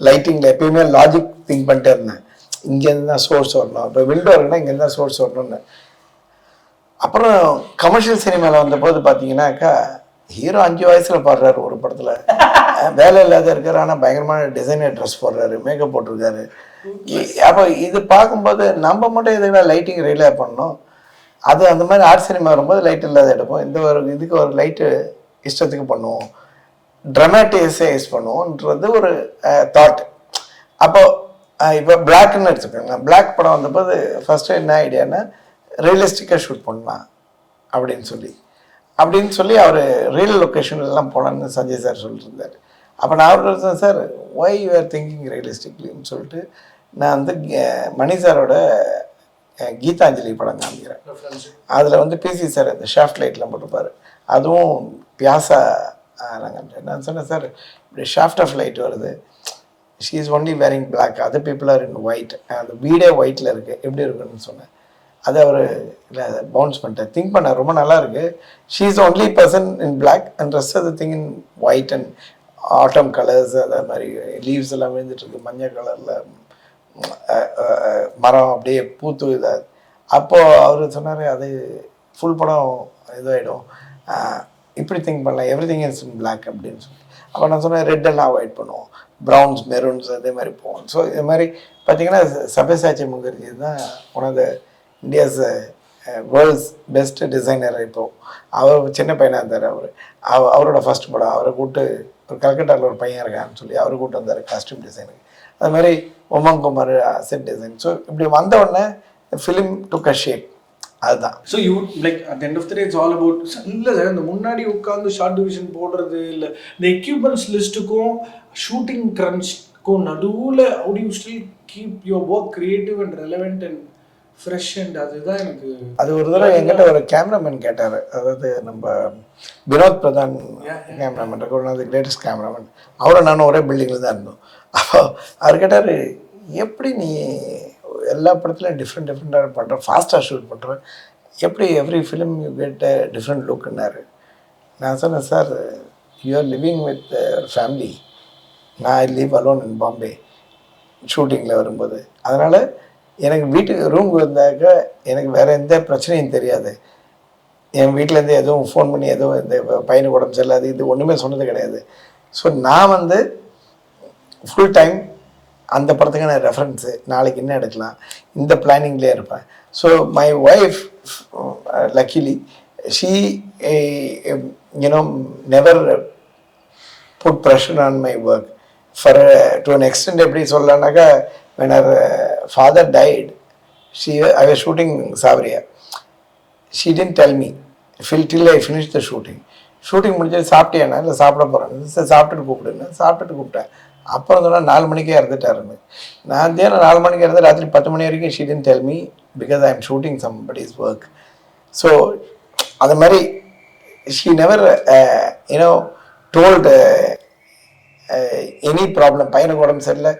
லைட்டிங்கில் எப்பயுமே logic think பண்ணிட்டே இருந்தேன். இங்கேருந்து தான் source வரணும், இப்போ விண்டோ இருக்குன்னா இங்கேருந்து தான் சோர்ஸ் வரணும்னு. அப்புறம் கமர்ஷியல் சினிமாவில் வந்தபோது பார்த்தீங்கன்னாக்கா ஹீரோ 5 வயசில் பாடுறாரு ஒரு படத்தில், வேலை இல்லாத இருக்காரு, ஆனால் பயங்கரமான டிசைனர் ட்ரெஸ் போடுறாரு, மேக்கப் போட்டிருக்காரு. அப்போ இது பார்க்கும்போது நம்ம மட்டும் எதுனா லைட்டிங் ரிலே பண்ணணும். அது அந்த மாதிரி ஆர்ட் சினிமா வரும்போது லைட் இல்லாத எடுப்போம். இதுக்கு ஒரு லைட்டு இஷ்டத்துக்கு பண்ணுவோம், ட்ரமாட்டிசைஸ் பண்ணுவோன்றது ஒரு தாட். அப்போது இப்போ பிளாக்னு எடுத்துக்கோங்க. பிளாக் படம் வந்தபோது ஃபஸ்ட்டு என்ன ஐடியானா ரியலிஸ்டிக்காக ஷூட் பண்ணலாம் அப்படின்னு சொல்லி அவர் ரியல் லொக்கேஷன்லாம் போனான்னு சஞ்சய் சார் சொல்லியிருந்தார். அப்போ நான் அவர்கிட்ட sir why you are thinking ரியலிஸ்டிக்லின்னு சொல்லிட்டு நான் மணி சாரோட கீதாஞ்சலி படம் காமிக்கிறேன். ரெஃபரன்ஸ். அதில் வந்து பிசி சார் அந்த ஷாஃப்ட் லைட்லாம் போட்டிருப்பாரு. அதுவும் பியாசா நாங்கள் நான் சொன்னேன் சார் இப்படி ஷாஃப்ட் ஆஃப் லைட் வருது, she is only wearing black, other people are in white, அந்த வீடே ஒயிட்டில் இருக்குது எப்படி இருக்குன்னு சொன்னேன். அதை அவர் இல்லை பவுன்ஸ் பண்ணிட்டேன், திங்க் பண்ண ரொம்ப நல்லா இருக்குது, she is only person in black and rest of the thing in white and autumn colours, அதே மாதிரி லீவ்ஸ் எல்லாம் விழுந்துட்டுருக்கு மஞ்சள் கலரில், மரம் அப்படியே பூத்து இதாக. அப்போது அவர் சொன்னார் அது ஃபுல் படம் இதாகிடும், இப்படி திங்க் பண்ணலாம், everything is in black அப்படின்னு சொல்லி. அப்போ நான் சொன்னேன் ரெட்டெல்லாம் அவாய்ட் பண்ணுவோம், ப்ரௌன்ஸ் மெரூன்ஸ் அதே மாதிரி போவோம். ஸோ இது மாதிரி பார்த்தீங்கன்னா சபேசாச்சி முகர்ஜி தான் one of the India's world's best designer. இப்போது அவர் சின்ன பையனாக இருந்தார், அவரோட ஃபஸ்ட் படம் அவரை கூப்பிட்டு, ஒரு கல்கட்டாவில் ஒரு பையன் இருக்கான்னு சொல்லி அவரை கூப்பிட்டு வந்தார் காஸ்டியூம் டிசைனுக்கு. அது மாதிரி Umang Kumar set design. So இப்படி வந்த உடனே ஃபிலிம் டுக் அ ஷேப். அதுதான். So you like at end of the day it's all about, இல்லை சார் இந்த முன்னாடி உட்காந்து ஷார்ட் டிவிஷன் போடுறது இல்லை, இந்த எக்யூப்மெண்ட்ஸ் லிஸ்ட்டுக்கும் ஷூட்டிங் க்ரன்ச்க்கும் நடுவில் how do you still keep your work creative and relevant and fresh and அதுதான் எனக்கு. அது ஒரு தடவை என்கிட்ட ஒரு கேமராமேன் கேட்டார், அதாவது நம்ம வினோத் பிரதான் கேமராமேன் ஒரு கிரேட்டஸ்ட் கேமராமேன், அவரை நானும் ஒரே பில்டிங்கில் தான் இருந்தோம். அப்போ அவர் கேட்டார் எப்படி நீ எல்லா படத்துலையும் டிஃப்ரெண்ட்டாக பண்ணுற, ஃபாஸ்ட்டாக ஷூட் பண்ணுற, எப்படி every film you get different லுக்குன்னாரு. நான் சொன்னேன் sir you are living with family, நான் I live alone in Bombay ஷூட்டிங்கில் வரும்போது. அதனால் எனக்கு வீட்டுக்கு ரூமுக்கு வந்தாக்க எனக்கு வேறு எந்த பிரச்சனையும் தெரியாது. என் வீட்டிலேருந்து எதுவும் ஃபோன் பண்ணி எதுவும் இந்த பையனுக்கு உடம்பு சரியில்லாது இது ஒன்றுமே சொன்னது கிடையாது. ஸோ நான் வந்து ஃபுல் டைம் அந்த படத்துக்கான ரெஃபரன்ஸு, நாளைக்கு என்ன எடுக்கலாம், இந்த பிளானிங்லேயே இருப்பேன். So my wife luckily she never put pressure on my work for to an extent. எப்படி சொல்லலான்னாக்கா when her father died, I was shooting Savriya. She didn't tell me till I finished the shooting. Shooting முடிஞ்சது சாப்பிட்டேன்னா இல்லை சாப்பிட போகிறேன், சாப்பிட்டுட்டு கூப்பிடுன்னு சாப்பிட்டுட்டு கூப்பிட்டேன். அப்புறம் சொன்னால் 4 மணிக்கே இறந்துட்டாருன்னு. நான் தேன 4 மணிக்கு இறந்து ராத்திரி 10 மணி வரைக்கும் she didn't tell me because I am shooting somebody's work. So அது மாதிரி she never told any problem. பையனுக்கு உடம்பு சரியில்லை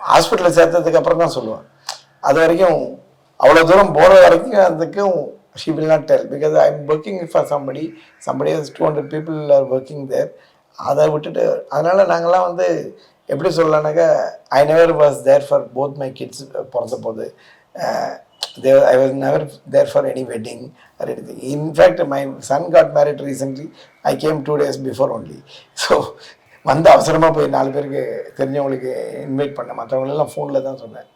ஹாஸ்பிட்டலில் சேர்த்ததுக்கு அப்புறம் தான் சொல்லுவேன். அது வரைக்கும் அவ்வளோ தூரம் போகிற வரைக்கும் அதுக்கும் she will not tell because I am working for somebody has 200 people are working there. அதை விட்டுட்டு அதனால் நாங்கள்லாம் வந்து எப்படி சொல்லலான்னாக்கா I never was there for both my kids பிறந்த போது. I was never there for any wedding or anything. In fact, my son got married recently. I came 2 days before only. So வந்து அவசரமாக போய் 4 பேருக்கு தெரிஞ்சவங்களுக்கு இன்வைட் பண்ணேன், மற்றவங்களெல்லாம் ஃபோனில் தான் சொன்னேன்.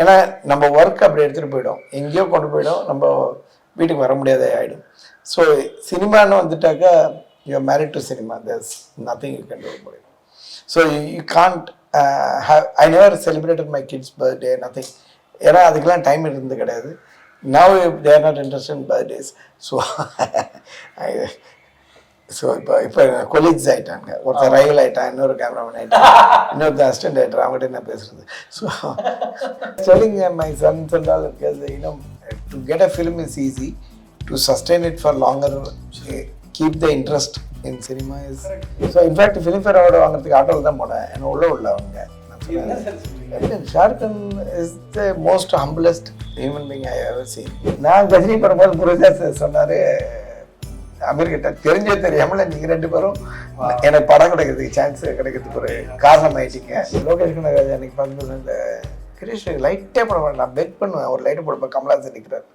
ஏன்னா நம்ம ஒர்க் அப்படி எடுத்துகிட்டு போயிடும், எங்கேயோ கொண்டு போயிடும், நம்ம வீட்டுக்கு வர முடியாத ஆகிடும். ஸோ சினிமான்னு வந்துட்டாக்கா you are married to cinema, there's nothing you can do about it. So you can't I never celebrated my kids birthday nothing. ஏன்னா அதுக்கெல்லாம் டைம் இருந்து கிடையாது. Now they are not interest in birthdays. So இப்போ colleagues ஆகிட்டாங்க, ஒருத்தர் rival ஆகிட்டான், இன்னொரு cameraman ஆகிட்டான், இன்னொருத்தர் அசிஸ்டன்ட் ஆகிட்டார், அவங்ககிட்ட என்ன பேசுறது. ஸோ சொல்லிங்க my sons and all to get a film is easy, to sustain it for longer, keep the interest in cinema is. So in fact Filmfare award வாங்குறதுக்கு ஆட்டோவில் தான் போனேன், என்ன உள்ள அவங்க. Shah Rukh Khan is the most humblest human being I have seen. நான் கஜினி படம்போது குருதாஸ் சொன்னார் அமீர்கிட்ட, தெரியாமல் நீங்கள் 2 பேரும் எனக்கு படம் கிடைக்கிறதுக்கு சான்ஸ் கிடைக்கிறதுக்கு ஒரு காரணம் ஆயிட்டீங்க. லோகேஷ் கனகராஜ் அன்னைக்கு பார்க்கும்போது இந்த கிரீஷ் லைட்டே போட மாட்டேன், நான் பெக் பண்ணுவேன், ஒரு லைட்டு போடுப்பேன், கமலாசன் நிற்கிறார்.